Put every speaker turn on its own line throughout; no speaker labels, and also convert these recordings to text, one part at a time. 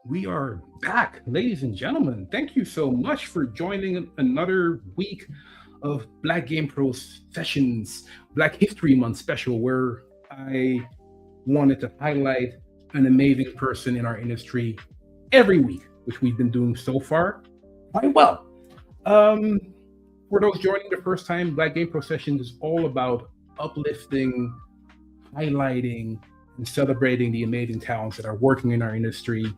We are back, ladies and gentlemen. Thank you so much for joining another week of Black Game Pro Sessions, Black History Month special, where I wanted to highlight an amazing person in our industry every week, which we've been doing so far quite well. For those joining the first time, Black Game Pro Sessions is all about uplifting, highlighting, and celebrating the amazing talents that are working in our industry,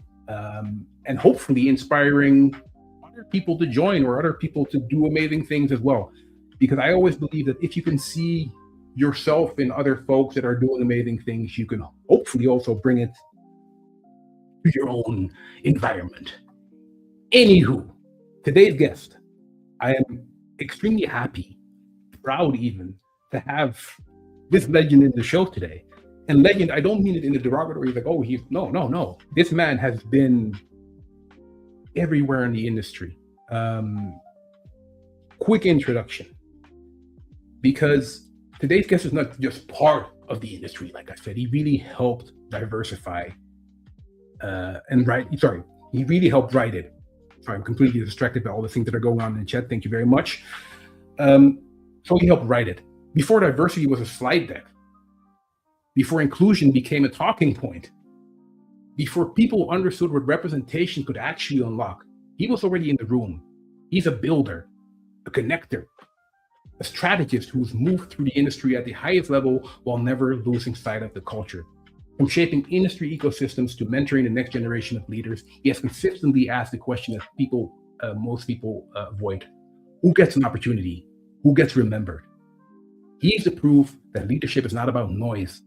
and hopefully inspiring other people to join or other people to do amazing things as well. Because I always believe that if you can see yourself in other folks that are doing amazing things, you can hopefully also bring it to your own environment. Anywho, today's guest, I am extremely happy, proud even, to have this legend in the show today. And legend, I don't mean it in a derogatory, like, oh, he's, no. This man has been everywhere in the industry. Quick introduction, because today's guest is not just part of the industry, like I said, he really helped diversify he really helped write it. Sorry, I'm completely distracted by all the things that are going on in the chat. Thank you very much. So he helped write it. Before diversity was a slide deck, before inclusion became a talking point, before people understood what representation could actually unlock, he was already in the room. He's a builder, a connector, a strategist who's moved through the industry at the highest level while never losing sight of the culture. From shaping industry ecosystems to mentoring the next generation of leaders, he has consistently asked the question that most people avoid. Who gets an opportunity? Who gets remembered? He's the proof that leadership is not about noise.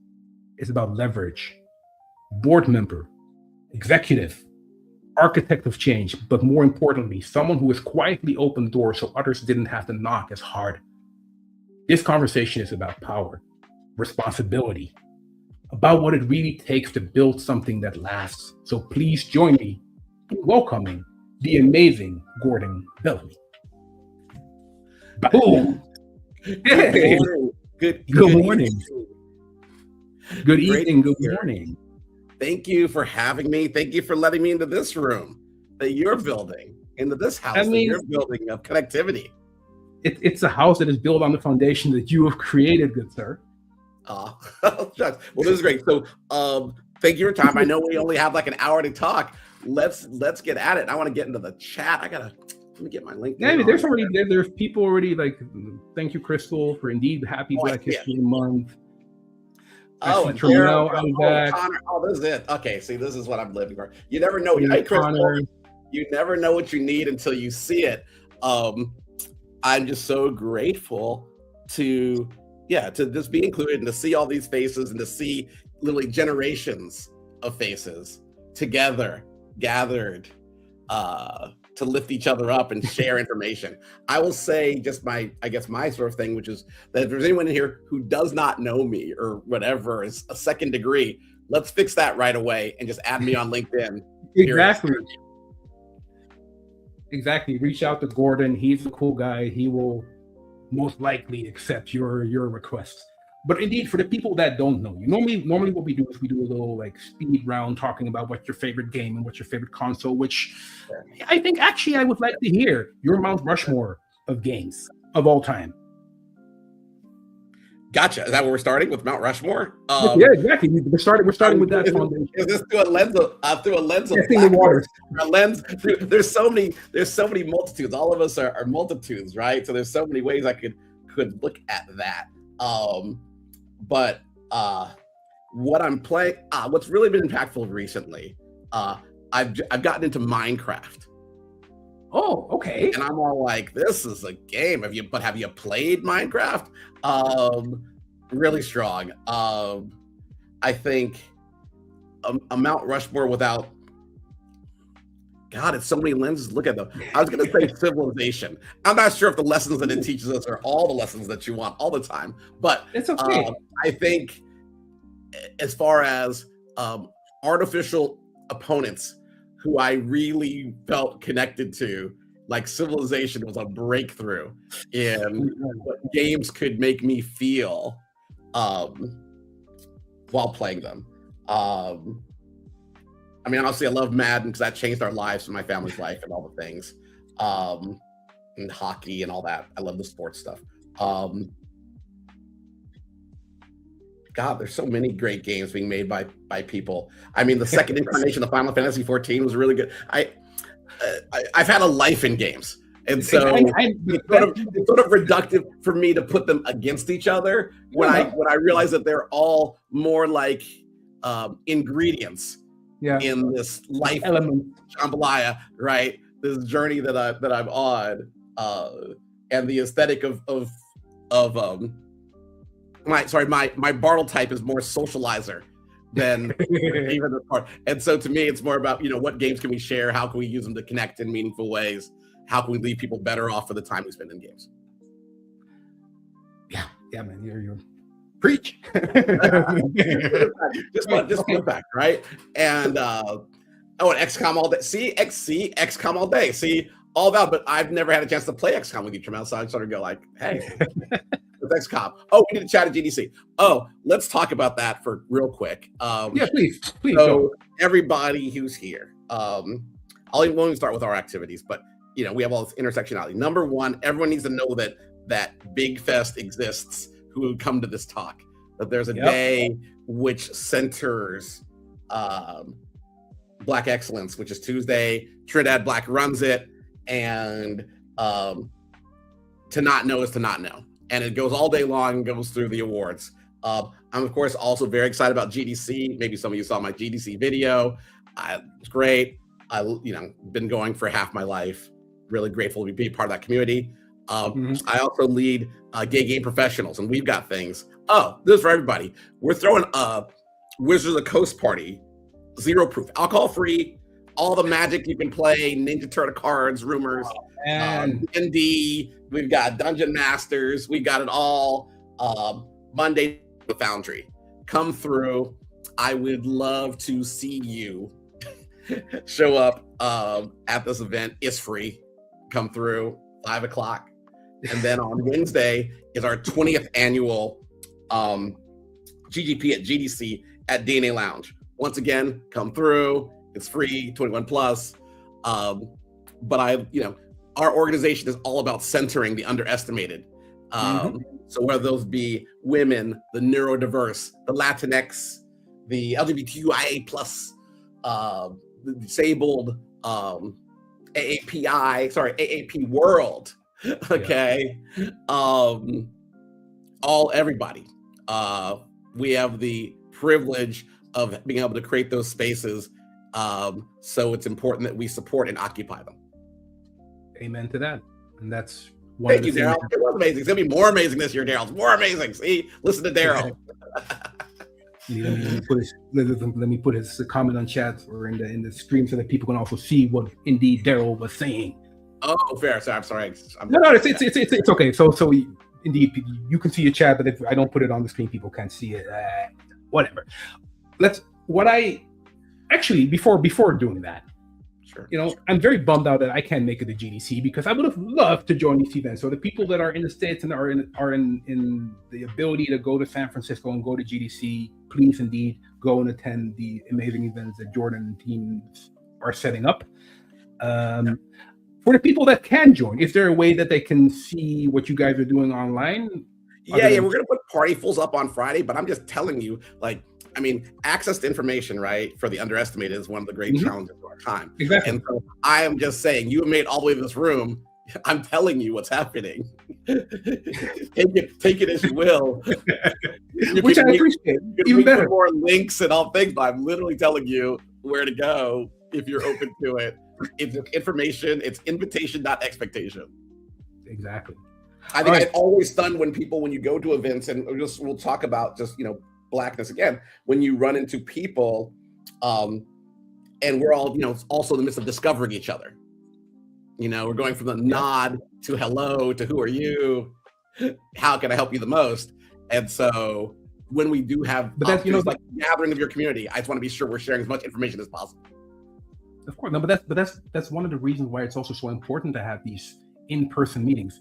It's about leverage. Board member, executive, architect of change, but more importantly, someone who has quietly opened doors so others didn't have to knock as hard. This conversation is about power, responsibility, about what it really takes to build something that lasts. So please join me in welcoming the amazing Gordon Bellamy. Boom! Hey. Good morning. Good evening, good morning.
Thank you for having me. Thank you for letting me into this room that you're building, into this house that you're building of connectivity.
It's a house that is built on the foundation that you have created, good sir.
Well, this is great. So thank you for your time. I know we only have like an hour to talk. Let's get at it. I want to get into the chat. Let me get my link.
Yeah, there's people already like, thank you, Crystal, for indeed happy Black History Month.
Oh, and Daryl, Connor. Oh, this is it. Okay, see, this is what I'm living for. You never know. You never know what you need until you see it. I'm just so grateful to just be included and to see all these faces and to see literally generations of faces together, gathered, to lift each other up and share information. I will say just my sort of thing, which is that if there's anyone in here who does not know me or whatever is a second degree, let's fix that right away and just add me on LinkedIn.
Exactly. Reach out to Gordon. He's a cool guy. He will most likely accept your request. But indeed, for the people that don't know you, normally what we do is we do a little like speed round talking about what's your favorite game and what's your favorite console, which I think actually I would like to hear your Mount Rushmore of games of all time.
Gotcha. Is that where we're starting with Mount Rushmore?
Yeah, exactly. We're starting with that foundation.
Is this through a lens of
the waters?
A lens through, there's so many multitudes. All of us are multitudes, right? So there's so many ways I could look at that. But what I'm playing, what's really been impactful recently, I've gotten into Minecraft.
Oh, okay.
And I'm all like, this is a game. Have you played Minecraft? Really strong. I I think a Mount Rushmore without, God, it's so many lenses to look at them. I was going to say Civilization. I'm not sure if the lessons that it teaches us are all the lessons that you want all the time, but
it's okay.
I think as far as artificial opponents who I really felt connected to, like Civilization was a breakthrough in what games could make me feel while playing them. I mean, obviously I love Madden because that changed our lives and my family's life and all the things. And hockey and all that. I love the sports stuff. God, there's so many great games being made by people. I mean, the second incarnation of Final Fantasy 14 was really good. I've had a life in games, and so it's sort of reductive for me to put them against each other when I realize that they're all more like ingredients in this life
element
jambalaya, right? This journey that I'm on, and the aesthetic of my Bartle type is more socializer than even the part. And so to me, it's more about, what games can we share? How can we use them to connect in meaningful ways? How can we leave people better off for the time we spend in games?
Yeah, man, you're preach.
just flip back, right? And and XCOM all day. See, XCOM all day. See, all that, but I've never had a chance to play XCOM with you, Tremel, so I sort of go like, hey, it's XCOM. Oh, we need to chat at GDC. Oh, let's talk about that for real quick.
Yeah, please.
So
go.
Everybody who's here, I'll even start with our activities, but we have all this intersectionality. Number one, everyone needs to know that Big Fest exists who would come to this talk, that there's a day which centers Black excellence, which is Tuesday. Trinidad Black runs it, and to not know is to not know. And it goes all day long and goes through the awards. I'm, of course, also very excited about GDC. Maybe some of you saw my GDC video. It's great. Been going for half my life. Really grateful to be part of that community. I also lead Gay Game Professionals, and we've got things. Oh, this is for everybody. We're throwing a Wizards of the Coast party, 0 proof, alcohol free, all the Magic you can play, Ninja Turtle cards, rumors, D&D. We've got Dungeon Masters. We got it all. Monday, the Foundry. Come through. I would love to see you show up at this event. It's free. Come through, 5 o'clock. And then on Wednesday is our 20th annual GGP at GDC at DNA Lounge. Once again, come through. It's free, 21 plus. But our organization is all about centering the underestimated. So whether those be women, the neurodiverse, the Latinx, the LGBTQIA plus, the disabled, AAP world, okay, everybody. We have the privilege of being able to create those spaces, so it's important that we support and occupy them.
Amen to that. And that's
one. Thank you, Daryl. It was amazing. It's gonna be more amazing this year, Daryl. It's more amazing. See, listen to Daryl.
Let me put his comment on chat or in the stream so that people can also see what indeed Daryl was saying.
Oh, fair. Sorry, I'm sorry.
No, it's okay. So indeed, you can see your chat, but if I don't put it on the screen, people can't see it. Whatever. Before doing that, sure. I'm very bummed out that I can't make it to GDC because I would have loved to join these events. So the people that are in the States and are in the ability to go to San Francisco and go to GDC, please indeed go and attend the amazing events that Jordan and teams are setting up. For the people that can join, is there a way that they can see what you guys are doing online?
Yeah, we're going to put Partyfuls up on Friday, but I'm just telling you, access to information, right, for the underestimated is one of the great challenges of our time.
Exactly.
And so I am just saying, you have made all the way to this room. I'm telling you what's happening. Take it as you will.
Which I appreciate. Even better.
More links and all things, but I'm literally telling you where to go if you're open to it. It's information. It's invitation, not expectation.
Exactly.
I think I'm always stunned when you go to events, and we'll talk about just Blackness again, when you run into people, and we're all, also in the midst of discovering each other. We're going from the nod to hello to who are you? How can I help you the most? And so when we do have like gathering of your community, I just want to be sure we're sharing as much information as possible.
Of course, no, but that's one of the reasons why it's also so important to have these in-person meetings.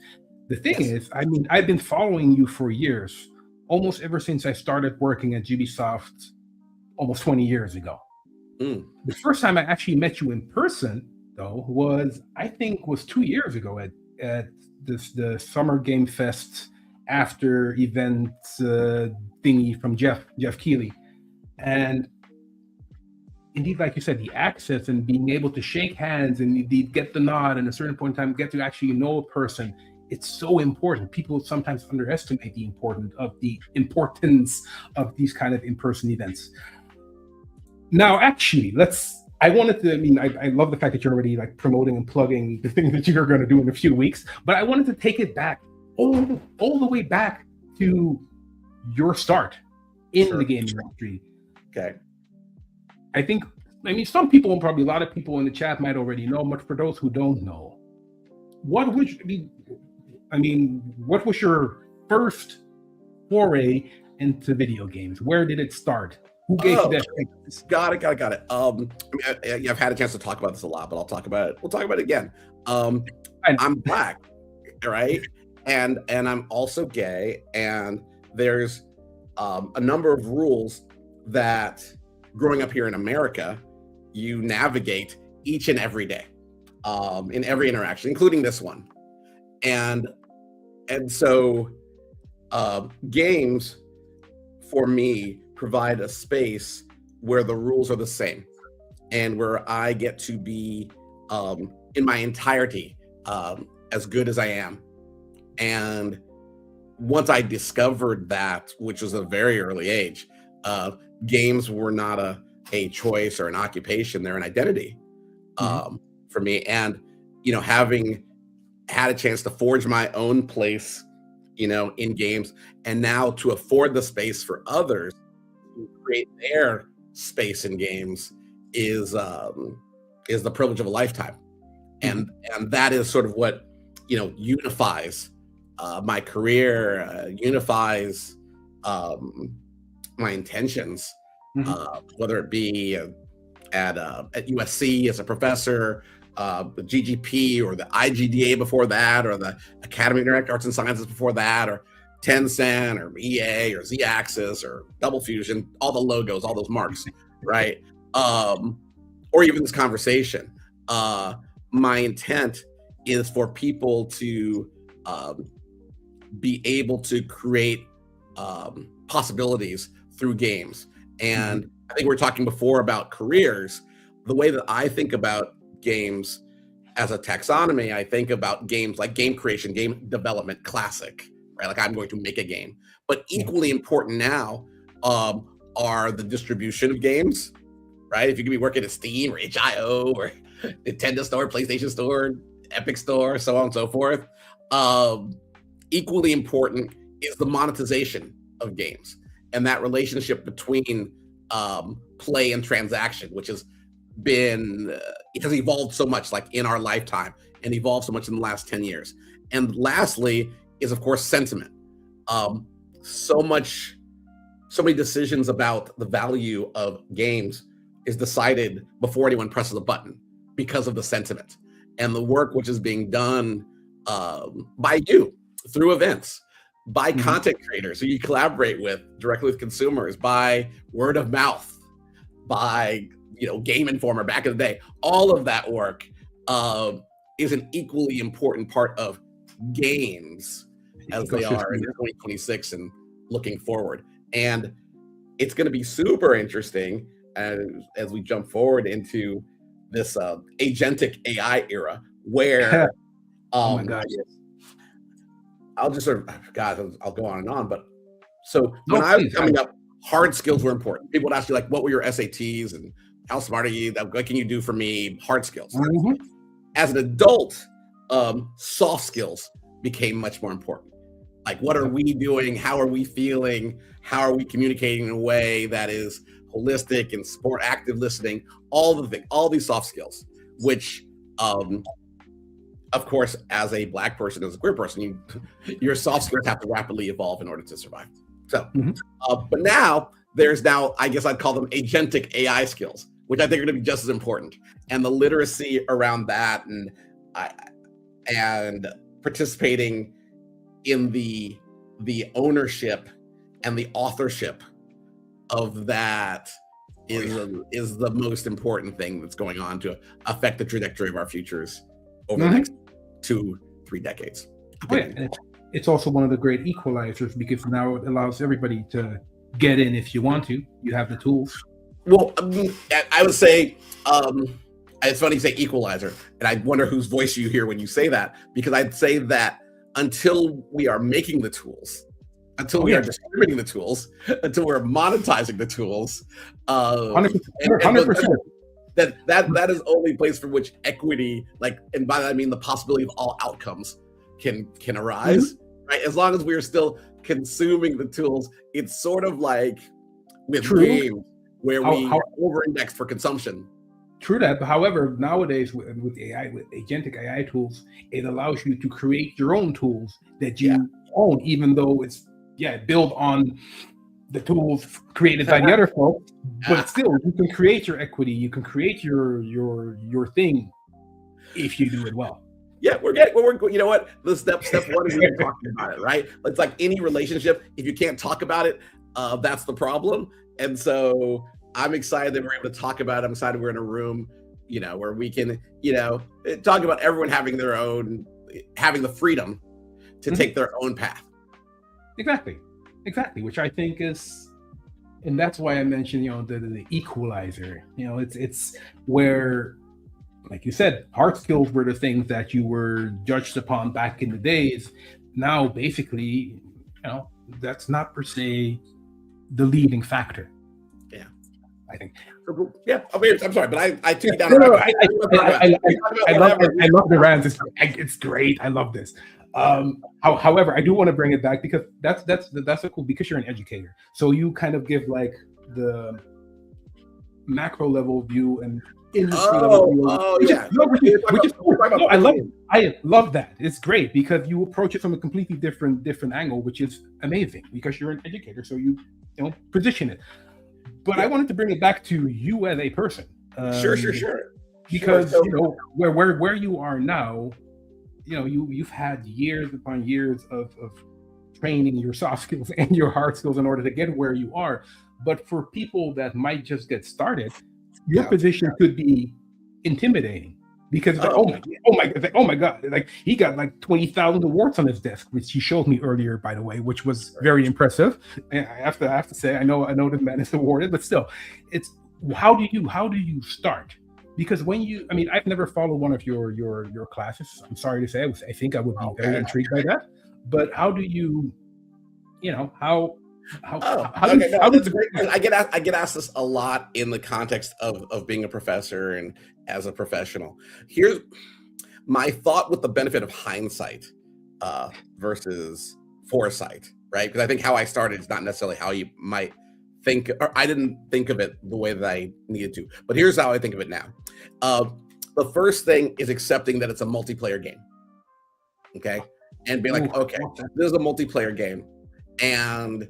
The thing is, I mean, I've been following you for years, almost ever since I started working at Ubisoft almost 20 years ago. The first time I actually met you in person, though, was 2 years ago at the Summer Game Fest after event thingy from Jeff Keighley. And indeed, like you said, the access and being able to shake hands and indeed get the nod and at a certain point in time get to actually know a person, it's so important. People sometimes underestimate the importance of these kind of in-person events. Now, actually, I love the fact that you're already like promoting and plugging the things that you're going to do in a few weeks, but I wanted to take it back all the way back to your start in the gaming industry.
Okay.
Some people, probably a lot of people in the chat might already know, but for those who don't know, what was your first foray into video games? Where did it start? Who gave you that?
Got it. I've had a chance to talk about this a lot, but I'll talk about it. We'll talk about it again. I'm Black, right? And I'm also gay, and there's a number of rules that growing up here in America, you navigate each and every day, in every interaction, including this one. And so games, for me, provide a space where the rules are the same and where I get to be in my entirety as good as I am. And once I discovered that, which was a very early age, games were not a choice or an occupation, they're an identity for me. And, having had a chance to forge my own place, in games, and now to afford the space for others to create their space in games is the privilege of a lifetime. And that is sort of what, unifies my career, unifies my intentions, whether it be at USC as a professor, the GGP or the IGDA before that, or the Academy of Interactive Arts and Sciences before that, or Tencent or EA or Z-Axis or Double Fusion, all the logos, all those marks, right? Or even this conversation. My intent is for people to be able to create possibilities through games. And I think we were talking before about careers. The way that I think about games as a taxonomy, I think about games like game creation, game development, classic, right? Like I'm going to make a game. But equally important now are the distribution of games, right? If you could be working at Steam or itch.io or Nintendo Store, PlayStation Store, Epic Store, so on and so forth. Equally important is the monetization of games and that relationship between play and transaction, which has been, it has evolved so much like in our lifetime and evolved so much in the last 10 years. And lastly is, of course, sentiment. So many decisions about the value of games is decided before anyone presses a button because of the sentiment and the work which is being done by you through events, by content creators who you collaborate with directly with consumers, by word of mouth, by Game Informer back in the day. All of that work is an equally important part of games as they are in 2026 and looking forward. And it's going to be super interesting as we jump forward into this agentic AI era where
oh my God, yes.
I'll just sort of, I'll go on and on. But so when I was coming up, hard skills were important. People would ask you, like, what were your SATs and how smart are you? What can you do for me? Hard skills. As an adult, soft skills became much more important. Like, what are we doing? How are we feeling? How are we communicating in a way that is holistic and support active listening? All the things, all these soft skills, which, of course, as a Black person, as a queer person, your soft skills have to rapidly evolve in order to survive. So, but now I guess I'd call them agentic AI skills, which I think are going to be just as important. And the literacy around that, and participating in the ownership and the authorship of that is the most important thing that's going on to affect the trajectory of our futures over the next 2-3 decades.
Oh, yeah. It's also one of the great equalizers, because now it allows everybody to get in if you want to. You have the tools.
Well, I would say, it's funny you say equalizer, and I wonder whose voice you hear when you say that, because I'd say that until we are making the tools, until we are distributing the tools, until we're monetizing the tools,
100%.
That is only place from which equity, like, and by that I mean the possibility of all outcomes can arise, right? As long as we are still consuming the tools, it's sort of like with games where we over-index for consumption.
True that, but however, nowadays with AI, with agentic AI tools, it allows you to create your own tools that you own, even though it's built on the tools created by the other folks. But still, you can create your equity, you can create your thing if you do it well.
Yeah, we're you know what? The step one is even talking about it, right? It's like any relationship. If you can't talk about it, that's the problem. And so I'm excited that we're able to talk about it. I'm excited we're in a room, where we can, talk about everyone having the freedom to take their own path.
Exactly. Which I think is, and that's why I mentioned, the equalizer. It's where, like you said, hard skills were the things that you were judged upon back in the days. Now, basically, that's not per se the leading factor.
Yeah,
I think.
Yeah, I'm sorry, but I took you down.
No, I love the rants. It's great. I love this. However, I do want to bring it back, because that's so cool, because you're an educator. So you kind of give like the macro level view and industry level view. I love it. I love that. It's great, because you approach it from a completely different angle, which is amazing, because you're an educator. So you position it. But I wanted to bring it back to you as a person.
Sure.
Because where you are now, you've had years upon years of training your soft skills and your hard skills in order to get where you are. But for people that might just get started, your position could be intimidating, because oh my god, like he got like 20,000 awards on his desk, which he showed me earlier, by the way, which was very impressive. And I have to say, I know this man is awarded, but still, it's how do you start? Because I've never followed one of your classes. I'm sorry to say, I think I would be very intrigued by that. But how do you,
that's great. I get asked this a lot in the context of being a professor and as a professional. Here's my thought with the benefit of hindsight versus foresight, right? Because I think how I started is not necessarily how you might think, or I didn't think of it the way that I needed to. But here's how I think of it now. The first thing is accepting that it's a multiplayer game. Okay? And be like, okay, this is a multiplayer game. And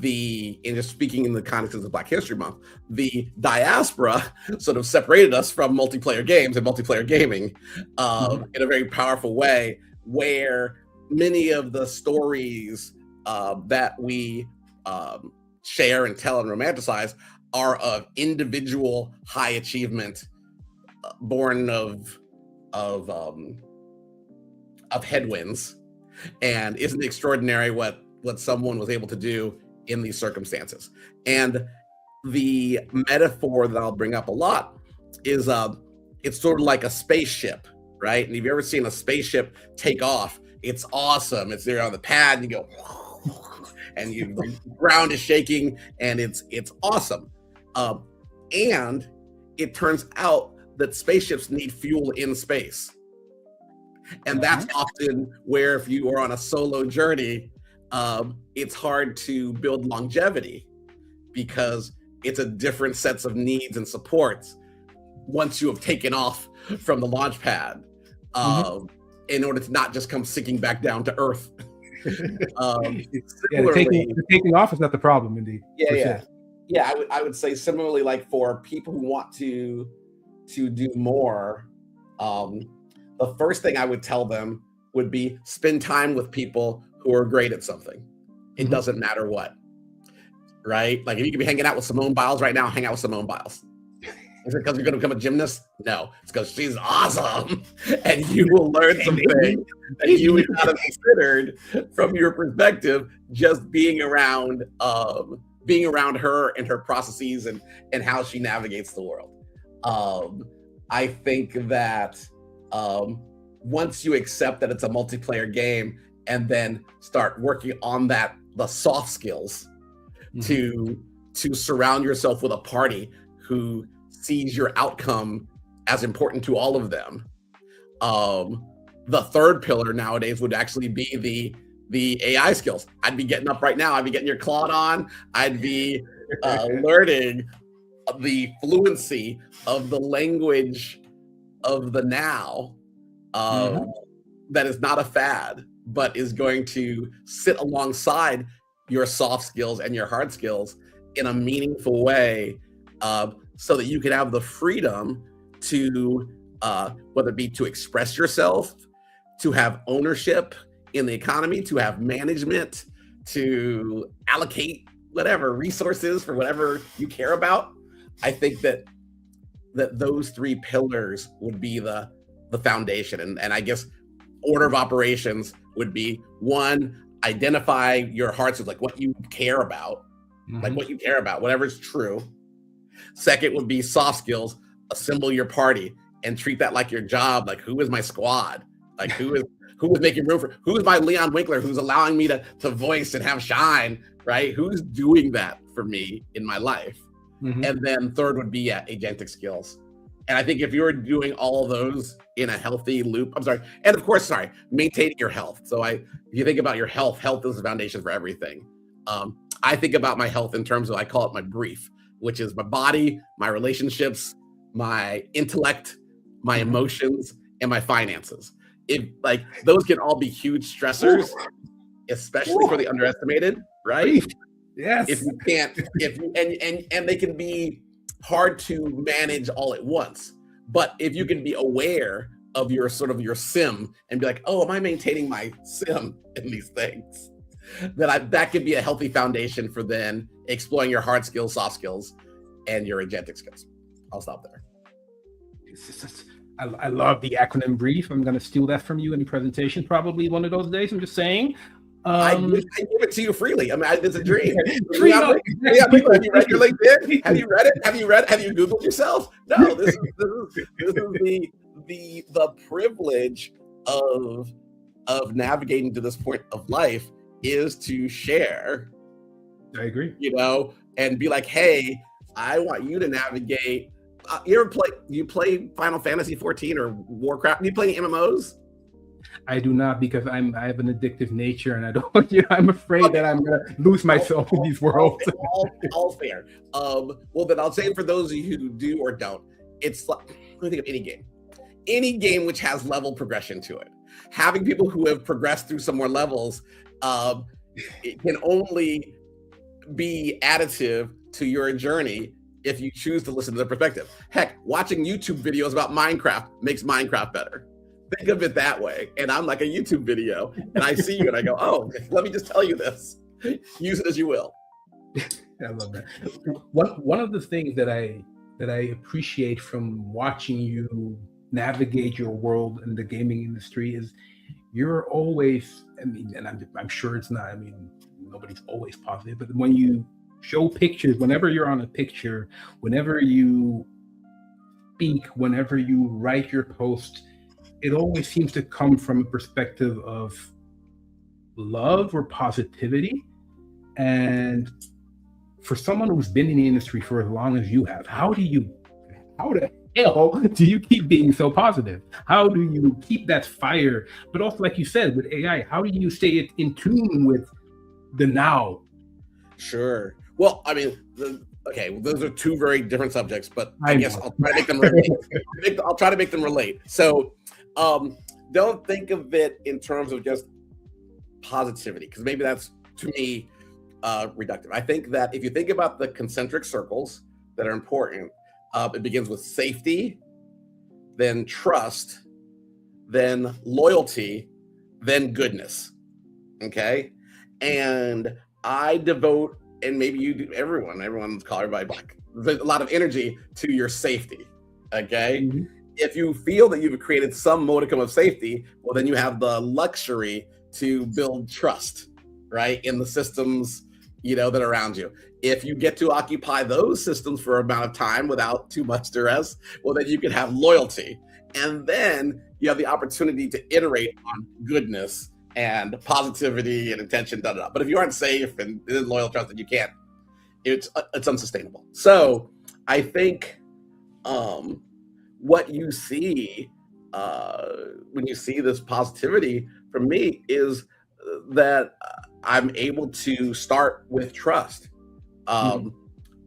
just speaking in the context of Black History Month, the diaspora sort of separated us from multiplayer games and multiplayer gaming in a very powerful way, where many of the stories that we share and tell and romanticize are of individual high achievement, born of headwinds. And isn't it extraordinary what someone was able to do in these circumstances? And the metaphor that I'll bring up a lot is it's sort of like a spaceship, right? And if you've ever seen a spaceship take off, it's awesome. It's there on the pad and you go, and the ground is shaking, and it's awesome. And it turns out that spaceships need fuel in space. And that's often where, if you are on a solo journey, it's hard to build longevity because it's a different sets of needs and supports once you have taken off from the launch pad, in order to not just come sinking back down to earth.
The taking off is not the problem, indeed.
I would say similarly, like for people who want to do more, the first thing I would tell them would be spend time with people who are great at something. It doesn't matter what, right? Like if you could be hanging out with Simone Biles right now, hang out with Simone Biles. Is it because you're going to become a gymnast? No, it's because she's awesome, and you will learn something that you would not have considered from your perspective, just being around her and her processes and how she navigates the world. I think that once you accept that it's a multiplayer game, and then start working on the soft skills to surround yourself with a party who sees your outcome as important to all of them. The third pillar nowadays would actually be the AI skills. I'd be getting up right now. I'd be getting your Claude on. I'd be learning the fluency of the language of the now, that is not a fad, but is going to sit alongside your soft skills and your hard skills in a meaningful way, so that you can have the freedom to, whether it be to express yourself, to have ownership in the economy, to have management, to allocate whatever resources for whatever you care about. I think that those three pillars would be the foundation. And I guess order of operations would be: one, identify your hearts of like what you care about, whatever's true. Second would be soft skills. Assemble your party and treat that like your job. Like, who is my squad? Like, who is making room for, who is my Leon Winkler who's allowing me to voice and have shine, right? Who's doing that for me in my life? And then third would be agentic skills. And I think if you're doing all of those in a healthy loop, and of course, maintaining your health. So if you think about your health is the foundation for everything. I think about my health in terms of, I call it my brief, which is my body, my relationships, my intellect, my emotions, and my finances. Those can all be huge stressors, especially for the underestimated, right?
Yes.
If you can't, and they can be hard to manage all at once. But if you can be aware of your sim and be like, oh, am I maintaining my sim in these things? That could be a healthy foundation for then exploring your hard skills, soft skills, and your agentic skills. I'll stop there.
I love the acronym brief. I'm going to steal that from you in the presentation probably one of those days. I'm just saying.
I give it to you freely. I mean, it's a dream. Have you read your LinkedIn? Have you read it? Have you Googled yourself? No, this is the privilege of navigating to this point of life is to share.
I agree.
And be like, hey, I want you to navigate. You play Final Fantasy 14 or Warcraft? Do you play any MMOs?
I do not, because I have an addictive nature, and I don't. I'm afraid that I'm gonna lose myself in these worlds.
All fair. Well, then I'll say for those of you who do or don't, it's like, let me think of any game which has level progression to it. Having people who have progressed through some more levels, it can only be additive to your journey if you choose to listen to their perspective. Heck, watching YouTube videos about Minecraft makes Minecraft better. Think of it that way. And I'm like a YouTube video, and I see you and I go, oh, let me just tell you this. Use it as you will.
I love that. One of the things that I appreciate from watching you navigate your world in the gaming industry is you're always, and I'm sure it's not, nobody's always positive, but when you show pictures, whenever you're on a picture, whenever you speak, whenever you write your post, it always seems to come from a perspective of love or positivity. And for someone who's been in the industry for as long as you have, how do hell do you keep being so positive? How do you keep that fire? But also, like you said, with AI, how do you stay in tune with the now?
Sure. Well, I mean, okay, those are two very different subjects, but I guess I'll try to make them relate. I'll try to make them relate. So, don't think of it in terms of just positivity, because maybe that's, to me, reductive. I think that if you think about the concentric circles that are important, it begins with safety, then trust, then loyalty, then goodness. Okay? And I devote, and maybe you do, everyone's called everybody black, there's a lot of energy to your safety. Okay? Mm-hmm. If you feel that you've created some modicum of safety, well, then you have the luxury to build trust, right, in the systems, that are around you. If you get to occupy those systems for an amount of time without too much duress, well, then you can have loyalty. And then you have the opportunity to iterate on goodness and positivity and intention, But if you aren't safe and loyal, trust, then you can't. It's unsustainable. So I think what you see when you see this positivity from me is that I'm able to start with trust.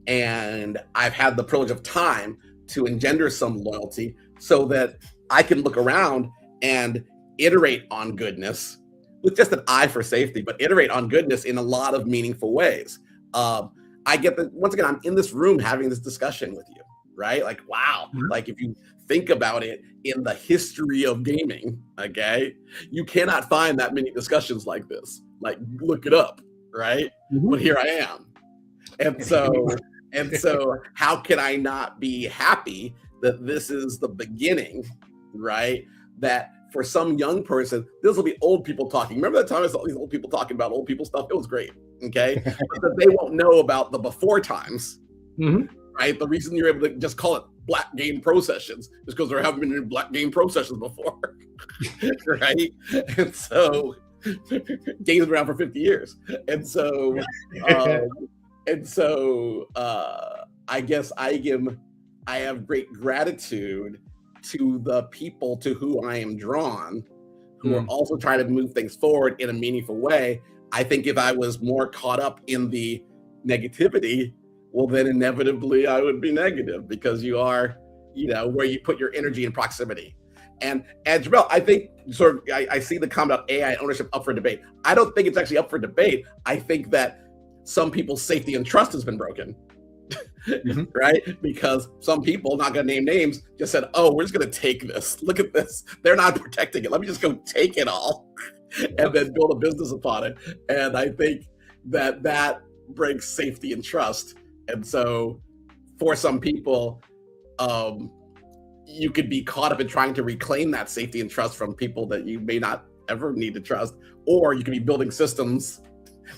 And I've had the privilege of time to engender some loyalty so that I can look around and iterate on goodness with just an eye for safety, but iterate on goodness in a lot of meaningful ways. I get that, once again, I'm in this room having this discussion with you, right? Like, wow. Mm-hmm. Like, if you think about it in the history of gaming, okay, you cannot find that many discussions like this. Like, look it up, right? Mm-hmm. But here I am. And so how can I not be happy that this is the beginning, right? That for some young person, this will be old people talking. Remember that time I saw these old people talking about old people stuff? It was great, okay? But they won't know about the before times, mm-hmm. right? The reason you're able to just call it Black Game Pro Sessions is because there haven't been any Black Game Pro Sessions before, right? And so games have been around for 50 years. And so, I guess I have great gratitude to the people to who I am drawn, who are also trying to move things forward in a meaningful way. I think if I was more caught up in the negativity, well, then inevitably I would be negative, because you are, where you put your energy in proximity. And Jamel, I think I see the comment about AI ownership up for debate. I don't think it's actually up for debate. I think that some people's safety and trust has been broken. Mm-hmm. Right? Because some people, not gonna name names, just said, oh, we're just gonna take this. Look at this. They're not protecting it. Let me just go take it all and then build a business upon it. And I think that breaks safety and trust. And so for some people, you could be caught up in trying to reclaim that safety and trust from people that you may not ever need to trust, or you could be building systems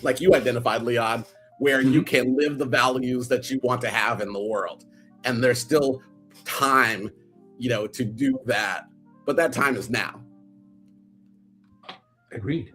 like you identified, Leon, where you can live the values that you want to have in the world. And there's still time, to do that. But that time is now.
Agreed.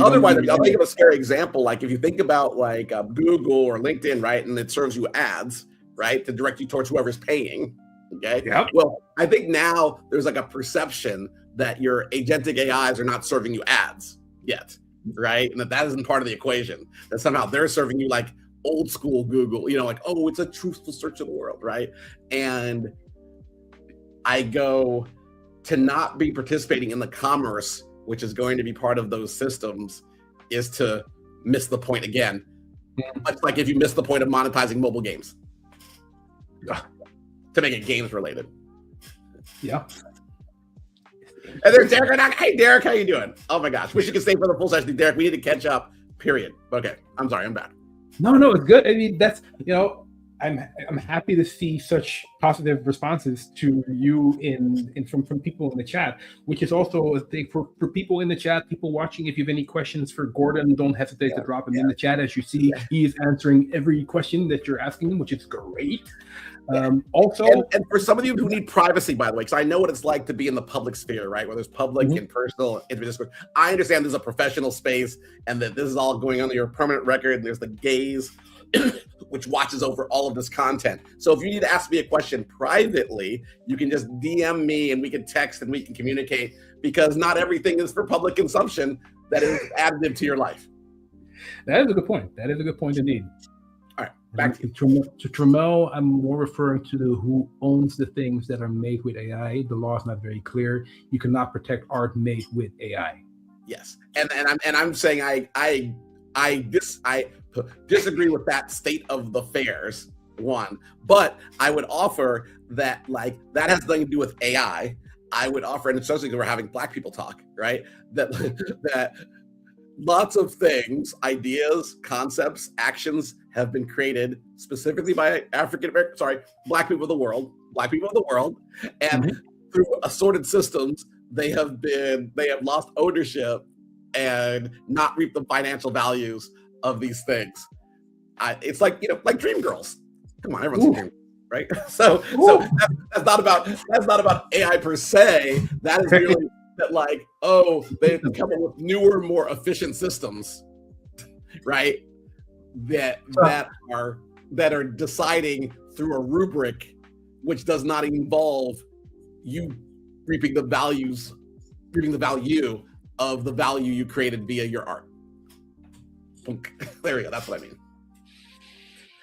Otherwise, I'll think of a scary example. Like, if you think about like Google or LinkedIn, right? And it serves you ads, right? To direct you towards whoever's paying. Okay. Yep. Well, I think now there's like a perception that your agentic AIs are not serving you ads yet. Right? And that isn't part of the equation. That somehow they're serving you like old school Google, like, oh, it's a truthful search of the world, right? And I go to not be participating in the commerce, which is going to be part of those systems, is to miss the point again. Much like if you miss the point of monetizing mobile games. To make it games related.
Yeah.
And there's Derek. Hey, Derek, how you doing? Oh my gosh, wish you could stay for the full session, Derek. We need to catch up. Period. Okay, I'm sorry, I'm back.
No, it's good. I mean, that's I'm happy to see such positive responses to you from people in the chat, which is also a thing for people in the chat, people watching. If you have any questions for Gordon, don't hesitate to drop them in the chat. As you see, he is answering every question that you're asking him, which is great. Also,
and for some of you who need privacy, by the way, because I know what it's like to be in the public sphere, right? Where there's public and personal discourse. I understand this is a professional space and that this is all going on your permanent record. There's the gaze which watches over all of this content. So if you need to ask me a question privately, you can just DM me and we can text and we can communicate, because not everything is for public consumption that is additive to your life.
That is a good point. That is a good point indeed.
All right, back to
Trammell, I'm more referring to who owns the things that are made with AI. The law is not very clear. You cannot protect art made with AI.
Yes, and I'm saying I disagree with that state of the affairs, one, but I would offer that, like, that has nothing to do with AI. I would offer, and especially because we're having Black people talk, right? That lots of things, ideas, concepts, actions have been created specifically by Black people of the world, and through assorted systems, they have lost ownership and not reaped the financial values of these things. It's like, like Dream Girls. Come on, everyone's a dream, right? So that's not about AI per se. That is really that, like, oh, they've come up with newer, more efficient systems, right? That are deciding through a rubric which does not involve you reaping the value of the value you created via your art. There we go. That's what I mean.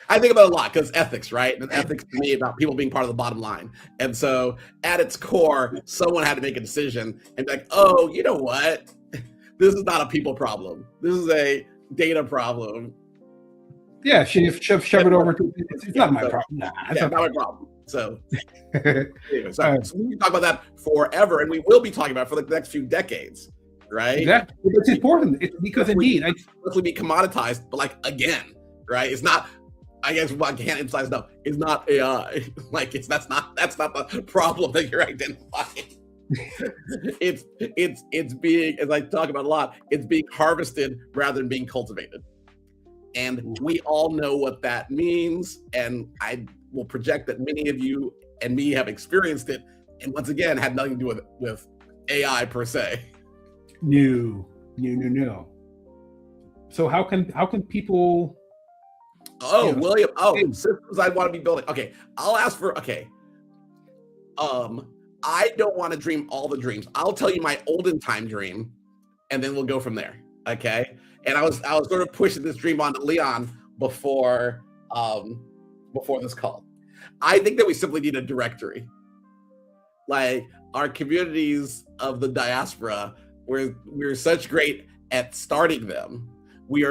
I think about it a lot because ethics, right? And ethics to me about people being part of the bottom line. And so at its core, someone had to make a decision and be like, oh, you know what? This is not a people problem. This is a data problem.
Yeah, shove it over to it's not my problem. Nah,
not my problem. So, anyway, so we can talk about that forever, and we will be talking about it for the next few decades, right?
Exactly. It's important. It's because indeed,
it'll be commoditized, but like again, right? It's not. I guess what I can't emphasize enough. It's not AI. Like that's not the problem that you're identifying. it's being, as I talk about a lot, it's being harvested rather than being cultivated. And we all know what that means. And I will project that many of you and me have experienced it. And once again, had nothing to do with AI per se.
No. So how can people?
Oh, William. Oh, systems I want to be building. Okay, I'll ask for. Okay. I don't want to dream all the dreams. I'll tell you my olden time dream, and then we'll go from there. Okay. And I was sort of pushing this dream onto Leon before this call. I think that we simply need a directory. Like our communities of the diaspora, we're such great at starting them. We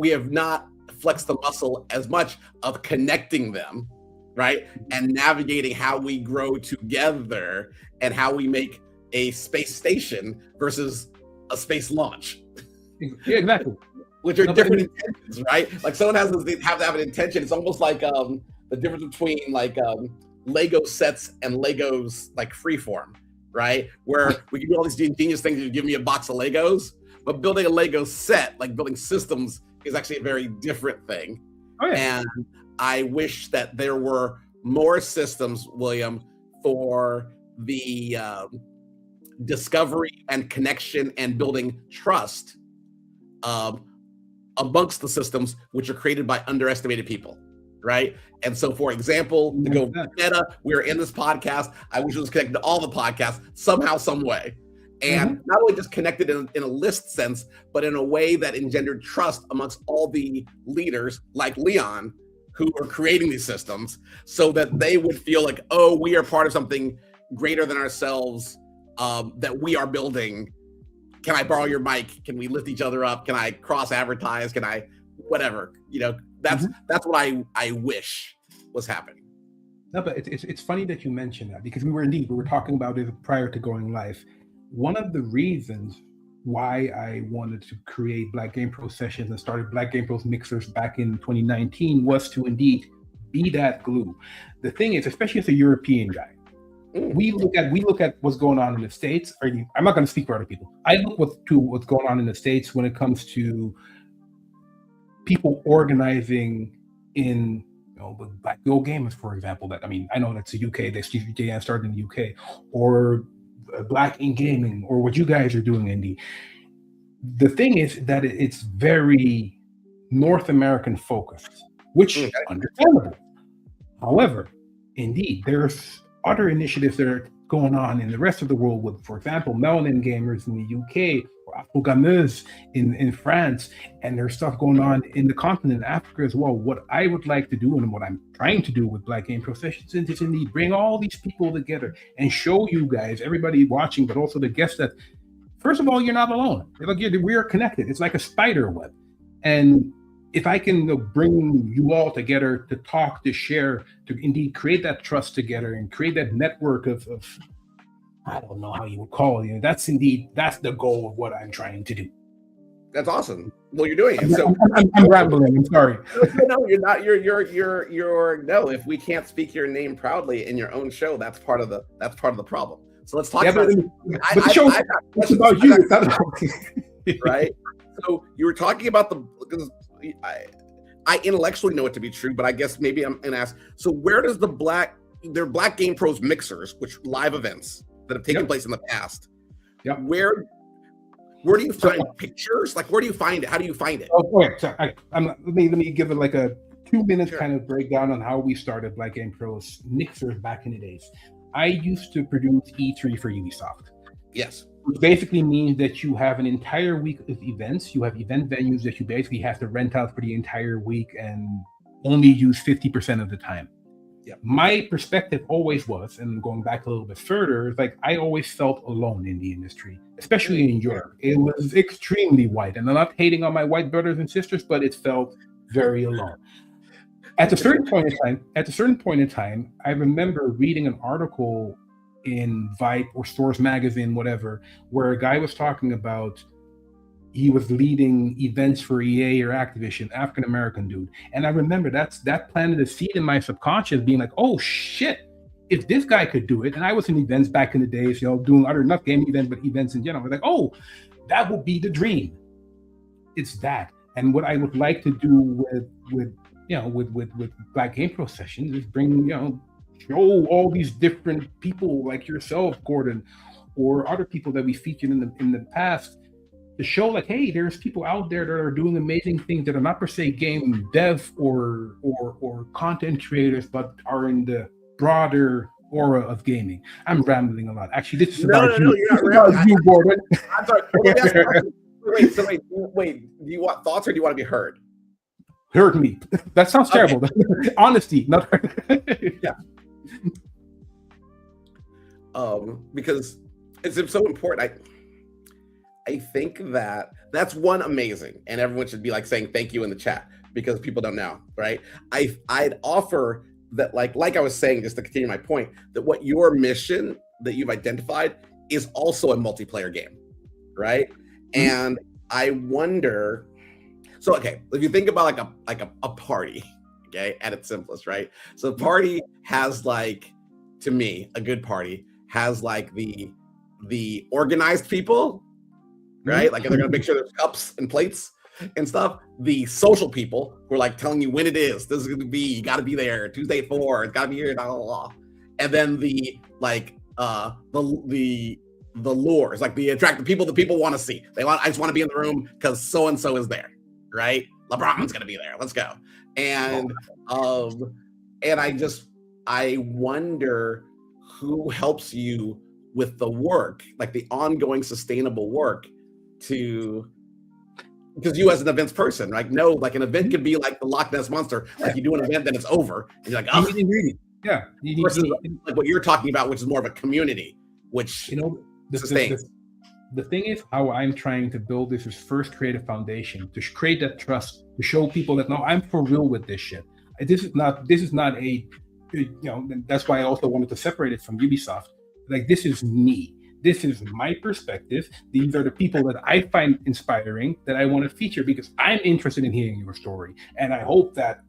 have not flexed the muscle as much of connecting them, right? And navigating how we grow together and how we make a space station versus a space launch.
Yeah, exactly.
Which are different intentions, right? Like someone have to have an intention. It's almost like the difference between like Lego sets and Legos like freeform, right? Where we can do all these ingenious things. You give me a box of Legos, but building a Lego set, like building systems, is actually a very different thing.
Oh, yeah.
And I wish that there were more systems, William, for the discovery and connection and building trust amongst the systems which are created by underestimated people, right? And so, for example, to go meta, we're in this podcast. I wish it was connected to all the podcasts somehow, some way. And not only just connected in a list sense, but in a way that engendered trust amongst all the leaders like Leon who are creating these systems so that they would feel like, oh, we are part of something greater than ourselves that we are building. Can I borrow your mic? Can we lift each other up? Can I cross advertise? Can I, whatever, that's what I wish was happening.
No, but it's funny that you mentioned that because we were talking about it prior to going live. One of the reasons why I wanted to create Black Game Pro sessions and started Black Game Pros mixers back in 2019 was to indeed be that glue. The thing is, especially as a European guy, we look at what's going on in the States. I'm not going to speak for other people. I look what's going on in the States when it comes to people organizing in the Black Girl Gamers, for example. I know that's the UK. That's JN started in the UK, or Black in Gaming, or what you guys are doing, Indy. The thing is that it's very North American focused. which understandable. However, indeed, there's other initiatives that are going on in the rest of the world with, for example, Melanin Gamers in the UK or Afro-Gamers in France, and there's stuff going on in the continent, Africa as well. What I would like to do and what I'm trying to do with Black Game Pro Sessions is indeed bring all these people together and show you guys, everybody watching, but also the guests that, first of all, you're not alone. We are connected. It's like a spider web. And if I can bring you all together to talk, to share, to indeed create that trust together and create that network of I don't know how you would call it. That's the goal of what I'm trying to do.
That's awesome. Well, you're doing it.
I'm rambling. I'm sorry.
No, you're not. You're no. If we can't speak your name proudly in your own show, that's part of the problem. So let's talk about.
But the show it's about you,
right? So you were talking about because I intellectually know it to be true, but I guess maybe I'm gonna ask. So where does there are Black Game Pros mixers, which live events that have taken place in the past?
Yep.
Where do you find pictures? Like, where do you find it? How do you find it?
Oh, okay. So let me give it like a 2-minute kind of breakdown on how we started Black Game Pros mixers back in the days. I used to produce E3 for Ubisoft.
Yes.
Which basically means that you have an entire week of events. You have event venues that you basically have to rent out for the entire week and only use 50% of the time.
Yep.
My perspective always was, and going back a little bit further, is like I always felt alone in the industry, especially in Europe. It was extremely white, and I'm not hating on my white brothers and sisters, but it felt very alone. At a certain point in time, I remember reading an article in Vibe or Source Magazine, whatever, where a guy was talking about he was leading events for EA or Activision, African-American dude. And I remember that planted a seed in my subconscious being like, oh shit, if this guy could do it, and I was in events back in the days, doing other, not gaming events, but events in general. I was like, oh, that would be the dream. It's that. And what I would like to do with Black Game Pro Sessions is bring, show all these different people like yourself, Gordon, or other people that we featured in the past, to show like, hey, there's people out there that are doing amazing things that are not per se game dev or content creators, but are in the broader aura of gaming. I'm rambling a lot. Actually, this is about you.
You're not rambling. You, Gordon. I'm sorry. Wait. Do you want thoughts or do you want to be heard?
Heard me. That sounds terrible. Honesty, not heard.
Yeah. Because it's so important. I think that's one amazing, and everyone should be like saying thank you in the chat because people don't know, right? I'd offer that, like I was saying, just to continue my point, that what your mission that you've identified is also a multiplayer game, right? Mm-hmm. And I wonder, so okay, if you think about like a party, okay, at its simplest, right? So the party has to me, a good party has the organized people, right? Like they're gonna make sure there's cups and plates and stuff. The social people who are telling you when it is. This is gonna be, you gotta be there Tuesday at 4. It's gotta be here, blah blah blah. And then the lures, the attractive people that people want to see. I just want to be in the room because so and so is there, right? LeBron's gonna be there. Let's go. And I wonder who helps you with the work, the ongoing sustainable work, because you as an events person, an event could be like the Loch Ness Monster, you do an event, then it's over, and you're like, oh,
yeah.
Versus what you're talking about, which is more of a community, which sustains.
The thing is, how I'm trying to build this is first create a foundation to create that trust, to show people that no, I'm for real with this shit. This is not a, that's why I also wanted to separate it from Ubisoft. This is me. This is my perspective. These are the people that I find inspiring that I want to feature because I'm interested in hearing your story. And I hope that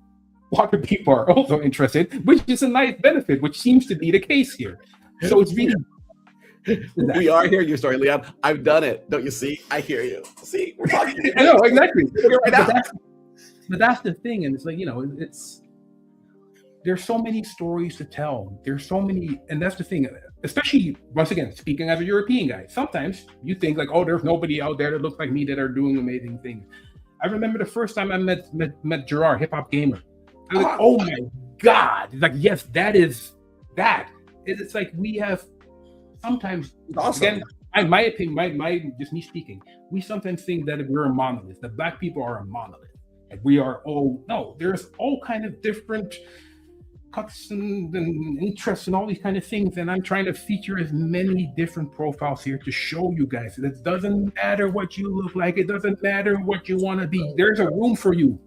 other people are also interested, which is a nice benefit, which seems to be the case here. So it's really...
We are hearing your story, Leon. I've done it. Don't you see? I hear you. See, we're talking.
I know, exactly.
Right now.
But that's the thing. And it's there's so many stories to tell. There's so many, and that's the thing. Especially, once again, speaking as a European guy, sometimes you think oh, there's nobody out there that looks like me that are doing amazing things. I remember the first time I met Gerard, hip hop gamer, I was like, oh my God. It's like, yes, that is that. It's like we have sometimes,
awesome.
again, my opinion, my just me speaking, we sometimes think that we're a monolith, that Black people are a monolith. Like we are all, no, there's all kind of different cuts and interests and all these kind of things. And I'm trying to feature as many different profiles here to show you guys that it doesn't matter what you look like. It doesn't matter what you want to be. There's a room for you.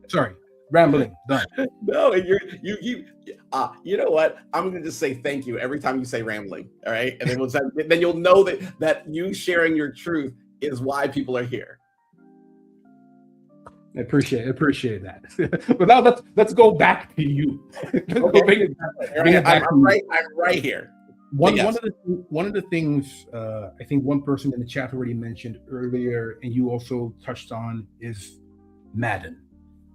Sorry, rambling, done.
No, you know what? I'm going to just say thank you every time you say rambling. All right. And then you'll know that you sharing your truth is why people are here.
I appreciate that. But now let's go back to you.
Okay. I'm right here.
One of the things I think one person in the chat already mentioned earlier, and you also touched on, is Madden.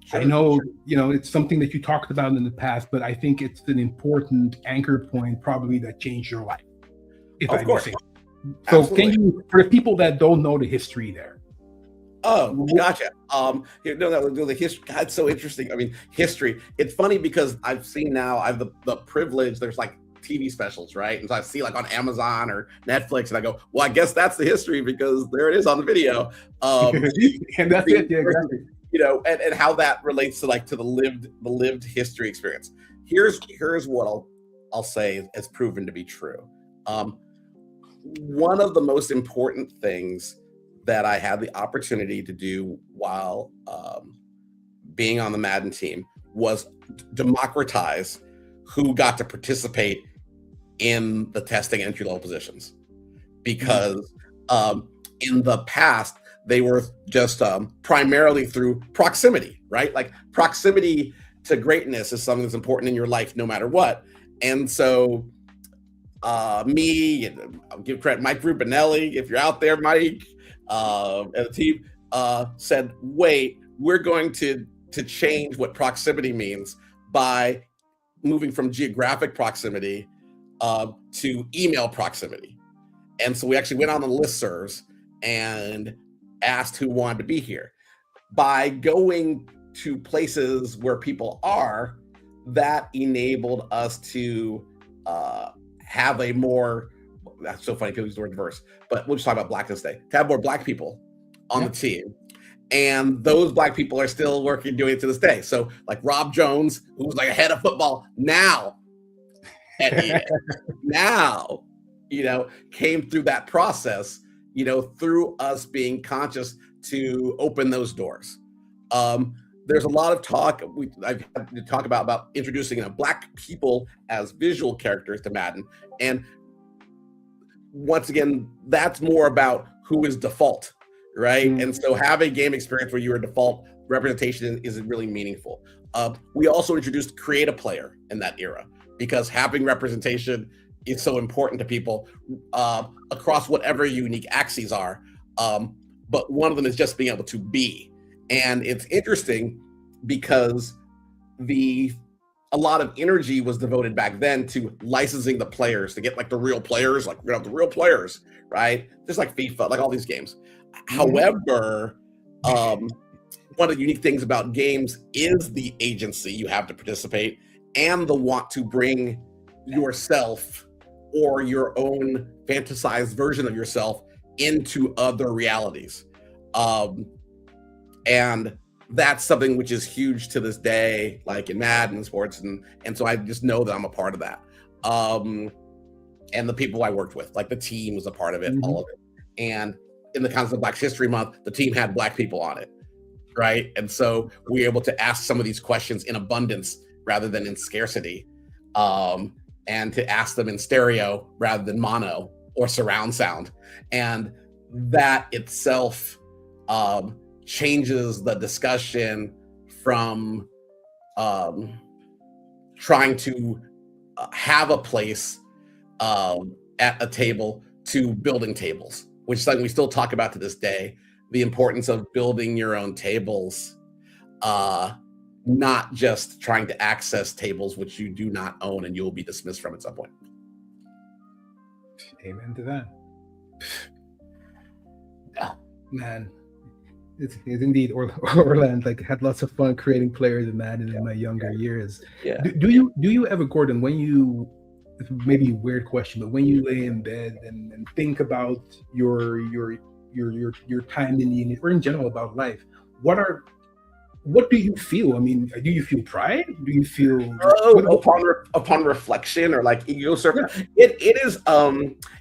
Sure. I know, it's something that you talked about in the past, but I think it's an important anchor point probably that changed your life.
Of course. So
absolutely. Can you, for the people that don't know the history there?
Oh, gotcha. The history. God, it's so interesting. I mean, history. It's funny because I've seen now. I have the privilege. There's like TV specials, right? And so I see like on Amazon or Netflix, and I go, well, I guess that's the history because there it is on the video.
And that's it. Yeah, exactly.
And how that relates to the lived history experience. Here's what I'll say has proven to be true. One of the most important things that I had the opportunity to do while being on the Madden team was democratize who got to participate in the testing entry-level positions. Because in the past, they were just primarily through proximity, right? Like proximity to greatness is something that's important in your life no matter what. And so me, and I'll give credit, Mike Rubinelli, if you're out there, Mike, and the team said, wait, we're going to change what proximity means by moving from geographic proximity to email proximity. And so we actually went on the listservs and asked who wanted to be here. By going to places where people are, that enabled us to have a more, that's so funny, people use the word diverse, but we'll just talk about Blackness Day, to have more Black people on the team. And those Black people are still working, doing it to this day. So like Rob Jones, who was like a head of football now at EA, now, came through that process, through us being conscious to open those doors. There's a lot of talk, I've had to talk about introducing Black people as visual characters to Madden. And once again, that's more about who is default, right? And so have a game experience where your default representation is really meaningful. We also introduced create a player in that era because having representation is so important to people across whatever unique axes are. But one of them is just being able to be. And it's interesting because a lot of energy was devoted back then to licensing the players to get like the real players, like we're gonna have the real players, right? Just like FIFA, like all these games. However, one of the unique things about games is the agency you have to participate and the want to bring yourself or your own fantasized version of yourself into other realities. And that's something which is huge to this day, like in Madden sports. And so I just know that I'm a part of that. And the people I worked with, like the team was a part of it, all of it. And in the context of Black History Month, the team had Black people on it, right? And so we were able to ask some of these questions in abundance rather than in scarcity, and to ask them in stereo rather than mono or surround sound. And that itself changes the discussion from trying to have a place at a table to building tables, which is something we still talk about to this day, the importance of building your own tables, not just trying to access tables which you do not own and you'll be dismissed from at some point.
Amen to that. Man, It's indeed Orland. Like had lots of fun creating players in Madden in my younger years.
Yeah.
Do you ever, Gordon, when you, maybe a weird question, but when you lay in bed and think about your time in the, or in general about life, what do you feel? I mean, do you feel pride? Do you feel
upon reflection or like ego surfing? Yeah. It is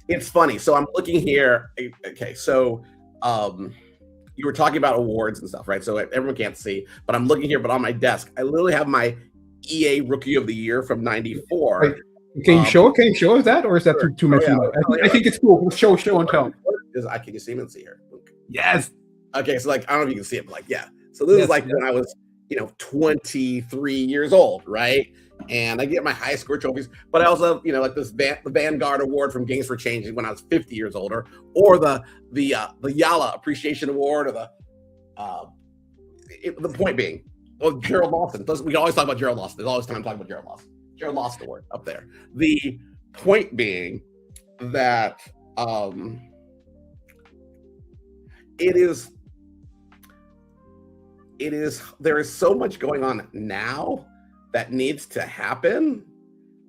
it's funny. So I'm looking here. Okay, so you were talking about awards and stuff, right? So everyone can't see, but I'm looking here, but on my desk, I literally have my EA Rookie of the Year from '94.
Right. Can you show us that, or is that too much? I think it's cool. Show and tell.
Can you see me and see here?
Yes.
Okay, so like I don't know if you can see it, but like yeah. So this is like when I was 23 years old, right? And I get my high score trophies, but I also like this the Vanguard Award from Games for Change when I was 50 years older, or the Yala Appreciation Award, or the point being, Gerald Lawson. We always talk about Gerald Lawson. There's always time talking about Gerald Lawson. Gerald Lawson Award up there. The point being that there is so much going on now that needs to happen,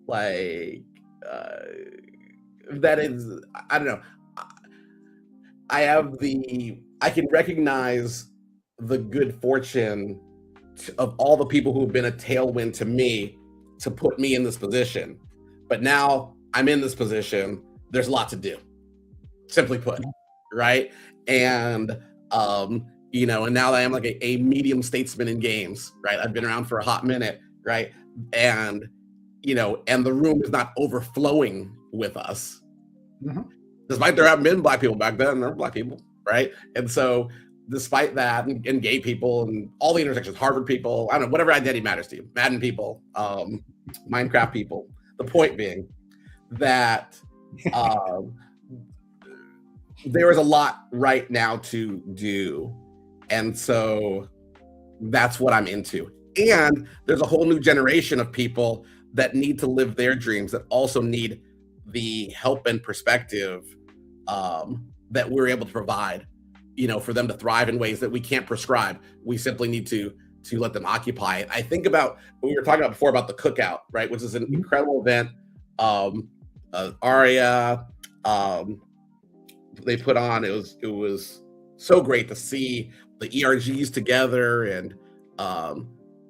like that is, I don't know, I can recognize the good fortune of all the people who've been a tailwind to me to put me in this position, but now I'm in this position, there's a lot to do, simply put, right? And and now that I am like a medium statesman in games, right? I've been around for a hot minute, right? And and the room is not overflowing with us. Mm-hmm. Despite there haven't been Black people back then, there were Black people, right? And so despite that, and gay people and all the intersections, Harvard people, I don't know, whatever identity matters to you, Madden people, Minecraft people, the point being that there is a lot right now to do. And so that's what I'm into. And there's a whole new generation of people that need to live their dreams, that also need the help and perspective that we're able to provide, for them to thrive in ways that we can't prescribe. We simply need to let them occupy it. I think about what we were talking about before about the cookout, right? Which is an incredible event. Aria, they put on, it was so great to see the ERGs together and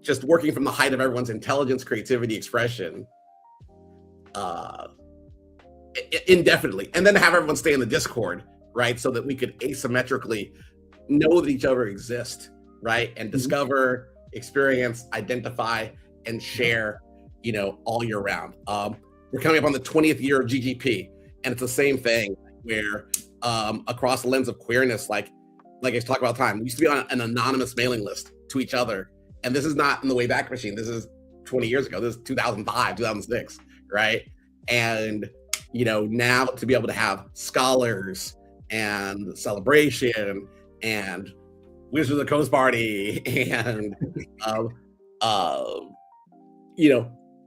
just working from the height of everyone's intelligence, creativity, expression indefinitely. And then have everyone stay in the Discord, right? So that we could asymmetrically know that each other exist, right? And discover, experience, identify, and share, all year round. We're coming up on the 20th year of GGP, and it's the same thing where across the lens of queerness, like I talk about time, we used to be on an anonymous mailing list to each other. And this is not in the Wayback Machine. This is 20 years ago. This is 2005, 2006, right? And, now to be able to have scholars and celebration and Wizards of the Coast Party and,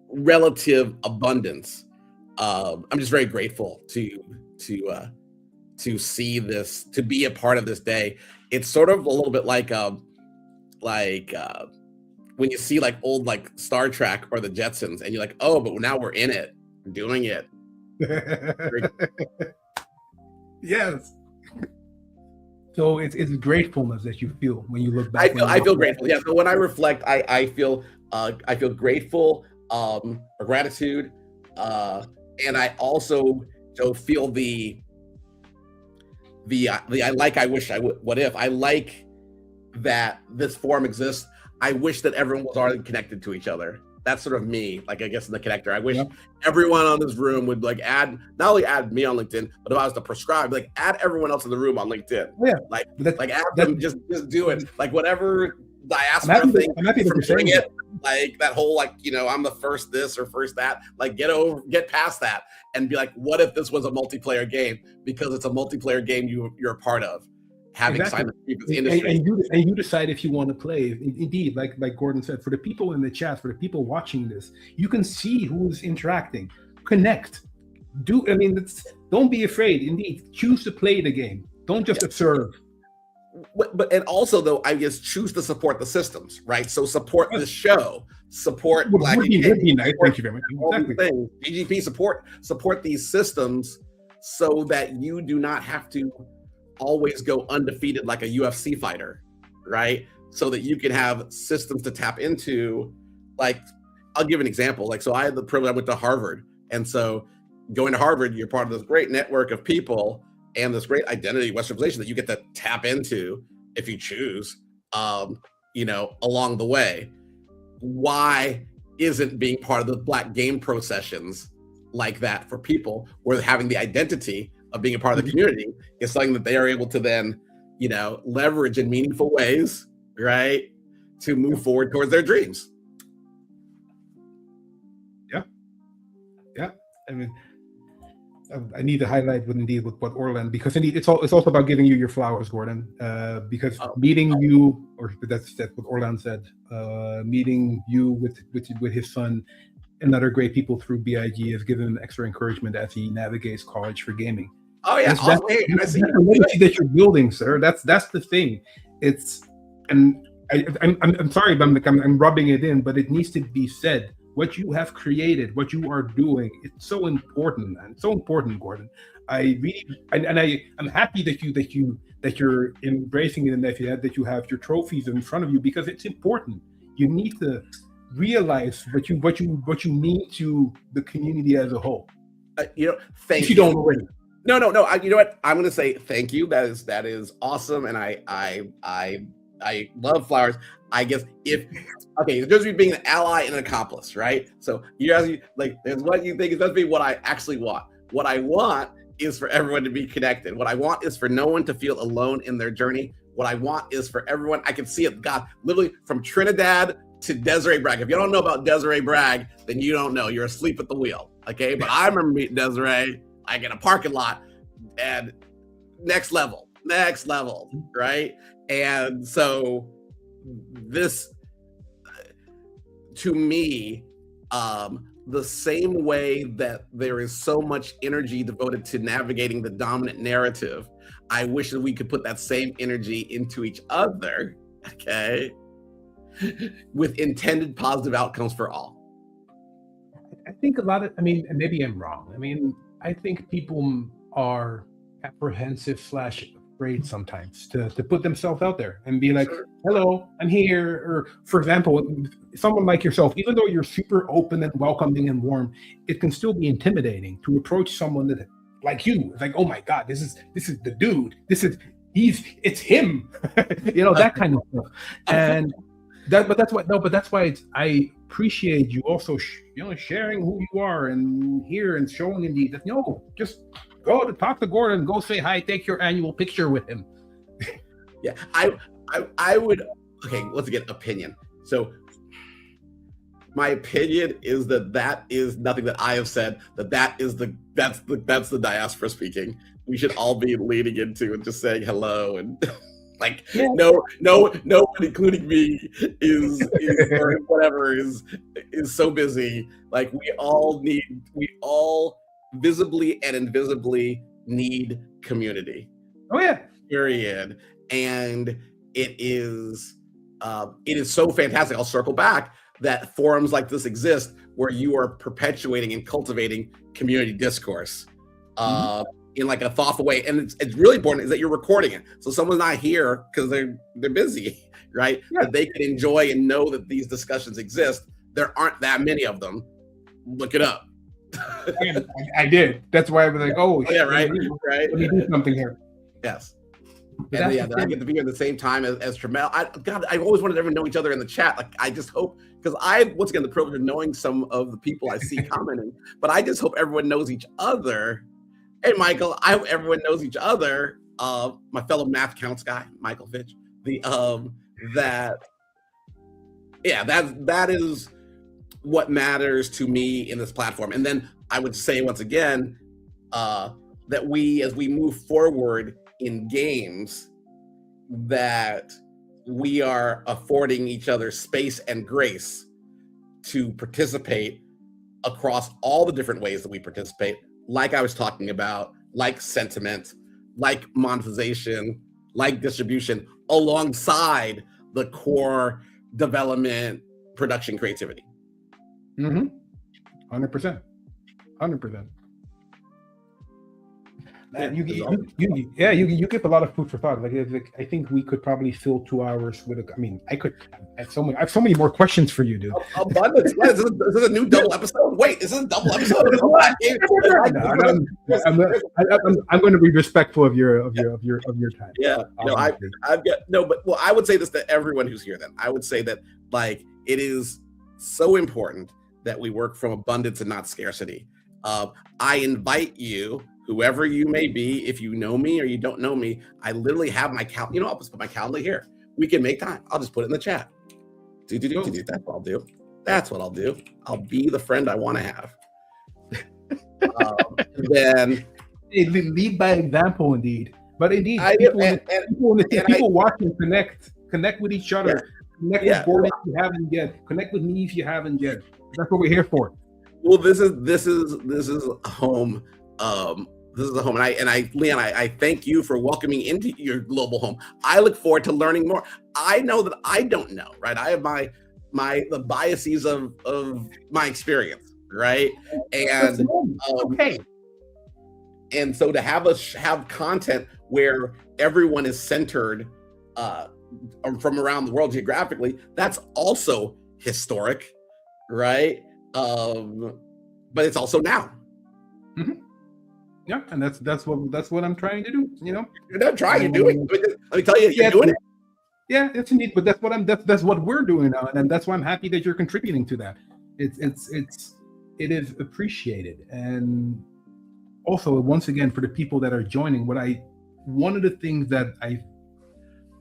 relative abundance. I'm just very grateful to see this, to be a part of this day. It's sort of a little bit like when you see like old like Star Trek or the Jetsons, and you're like, oh, but now we're in it, doing it.
Yes. So it's gratefulness that you feel when you look back.
I feel grateful. Yeah. So when I reflect, I feel grateful, or gratitude, and I also feel the I like, I wish, I would, what if. I like that this forum exists. I wish that everyone was already connected to each other. That's sort of me, like, I guess, in the connector. I wish everyone on this room would like not only add me on LinkedIn, but if I was to prescribe, like, add everyone else in the room on LinkedIn. Yeah. Like add them, just do it. Like whatever diaspora thing from doing it, like that whole, like, I'm the first this or first that, like get past that and be like, what if this was a multiplayer game? Because it's a multiplayer game you're a part of. Having signed up for the industry.
And you decide if you want to play. Indeed, like Gordon said, for the people in the chat, for the people watching this, you can see who's interacting. Connect. Don't be afraid. Indeed, choose to play the game. Don't just observe.
but and also though, I guess choose to support the systems, right? So support this show, support Black
would be nice. Thank you very much.
Exactly. Things. BGP support these systems so that you do not have to always go undefeated like a UFC fighter, right? So that you can have systems to tap into. Like, I'll give an example. Like, so I had the privilege, I went to Harvard, and so going to Harvard, you're part of this great network of people and this great identity Westernization that you get to tap into if you choose, along the way. Why isn't being part of the Black Game Pro sessions like that for people where having the identity of being a part of the community is something that they are able to then, leverage in meaningful ways, right? To move forward towards their dreams.
Yeah. I mean, I need to highlight with what Orland, because indeed it's also about giving you your flowers, Gordon. Because meeting you, or that's what Orland said. Meeting you with his son and other great people through BIG has given him extra encouragement as he navigates college for gaming.
Oh yeah,
that's the legacy that you're building, sir. That's the thing. I'm sorry, but I'm rubbing it in, but it needs to be said. What you have created, what you are doing, it's so important, man. So important, Gordon. I'm happy that you're embracing it, and that you have your trophies in front of you, because it's important. You need to realize what you mean to the community as a whole.
Thank you.
If you don't already.
No. You know what? I'm going to say thank you. That is awesome, and I love flowers. I guess there's just being an ally and an accomplice, right? So there's what you think is supposed to be what I actually want. What I want is for everyone to be connected. What I want is for no one to feel alone in their journey. What I want is for everyone, I can see it, God, literally from Trinidad to Desiree Bragg. If you don't know about Desiree Bragg, then you don't know. You're asleep at the wheel, okay? But I remember meeting Desiree, like in a parking lot, and next level, right? And so this, to me, the same way that there is so much energy devoted to navigating the dominant narrative, I wish that we could put that same energy into each other, okay, with intended positive outcomes for all.
I think and maybe I'm wrong. I think people are apprehensive / afraid sometimes to put themselves out there and be like, hello, I'm here. Or, for example, someone like yourself, even though you're super open and welcoming and warm, it can still be intimidating to approach someone that, like you. It's like, oh my God, this is the dude. It's him. That kind of stuff. And that's why I appreciate you also, sharing who you are and here and showing indeed that, just go to talk to Gordon, go say hi, take your annual picture with him.
Yeah, I would. Okay, let's get opinion. So my opinion is that is nothing that I have said. That's the diaspora speaking. We should all be leaning into and just saying hello and no one, including me, is or whatever is so busy. Like we all visibly and invisibly need community.
Oh yeah.
Period. And it is so fantastic. I'll circle back that forums like this exist where you are perpetuating and cultivating community discourse in like a thoughtful way. And it's really important is that you're recording it. So someone's not here because they're busy, right? Yeah. That they can enjoy and know that these discussions exist. There aren't that many of them. Look it up.
I did. That's why I was like, oh
yeah, right.
Let me do something here.
Yes. And I get to be here at the same time as Tramel. I always wanted everyone to know each other in the chat. Like, I just hope, because once again, the privilege of knowing some of the people I see commenting, but I just hope everyone knows each other. Hey, Michael, I hope everyone knows each other. My fellow math counts guy, Michael Fitch. That is what matters to me in this platform. And then I would say once again that as we move forward in games, that we are affording each other space and grace to participate across all the different ways that we participate, like I was talking about, like sentiment, like monetization, like distribution alongside the core development, production, creativity.
100%. You give a lot of food for thought. Like I think we could probably fill 2 hours with I have so many more questions for you, dude.
Abundance. Is this a new double episode? Wait, is this a double episode?
I'm going to be respectful of your time.
Yeah, I would say this to everyone who's here. Then I would say that like it is so important that we work from abundance and not scarcity. I invite you, whoever you may be, if you know me or you don't know me, I literally have my calendar. I'll just put my calendar here. We can make time. I'll just put it in the chat. That's what I'll do. That's what I'll do. I'll be the friend I want to have. Then
lead by example, indeed. But indeed, people watching connect with each other. Yeah. Connect with Gordon if you haven't yet. Connect with me if you haven't yet. That's what we're here for.
Well, this is home. This is the home, Leon, I thank you for welcoming into your global home. I look forward to learning more. I know that I don't know, right? I have the biases of my experience, right? And
okay.
And so to have us have content where everyone is centered from around the world geographically, that's also historic, right? But it's also now.
Mm-hmm. Yeah, and that's what I'm trying to do. You're
not trying to do it. Let me tell you, you're doing it.
Yeah, it's neat, but that's what we're doing now, and that's why I'm happy that you're contributing to that. It is appreciated, and also once again for the people that are joining, one of the things that I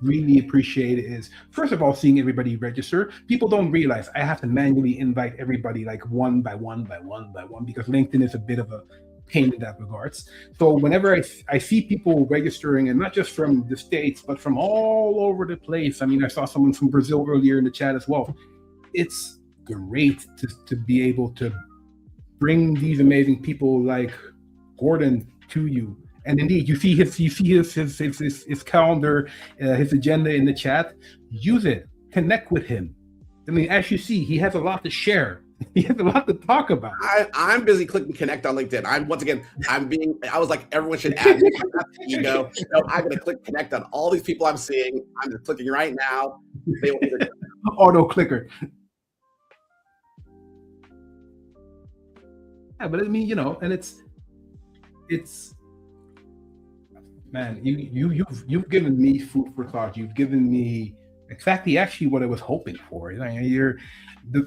really appreciate is, first of all, seeing everybody register. People don't realize I have to manually invite everybody like one by one because LinkedIn is a bit of a pain in that regards. So whenever I see people registering, and not just from the States, but from all over the place. I saw someone from Brazil earlier in the chat as well. It's great to be able to bring these amazing people like Gordon to you. And indeed, you see his calendar, his agenda in the chat. Use it. Connect with him. As you see, he has a lot to share. He has a lot to talk about.
I'm busy clicking connect on LinkedIn. I was like, everyone should add me. I'm going to click connect on all these people I'm seeing. I'm just clicking right now. They will either
auto clicker. Yeah, but and it's man, you've given me food for thought. You've given me exactly actually what I was hoping for.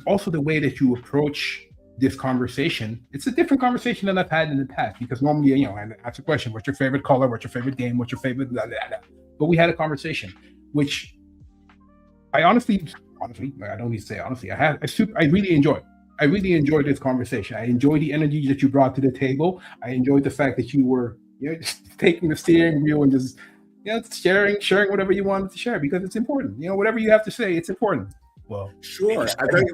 Also the way that you approach this conversation, it's a different conversation than I've had in the past, because normally, I ask a question, what's your favorite color, what's your favorite game, what's your favorite blah, blah, blah. But we had a conversation, which I honestly, I don't need to say honestly, I really enjoyed. I really enjoyed this conversation. I enjoyed the energy that you brought to the table. I enjoyed the fact that you were just taking the steering wheel and just sharing whatever you wanted to share, because it's important. Whatever you have to say, it's important. Well,
sure. I think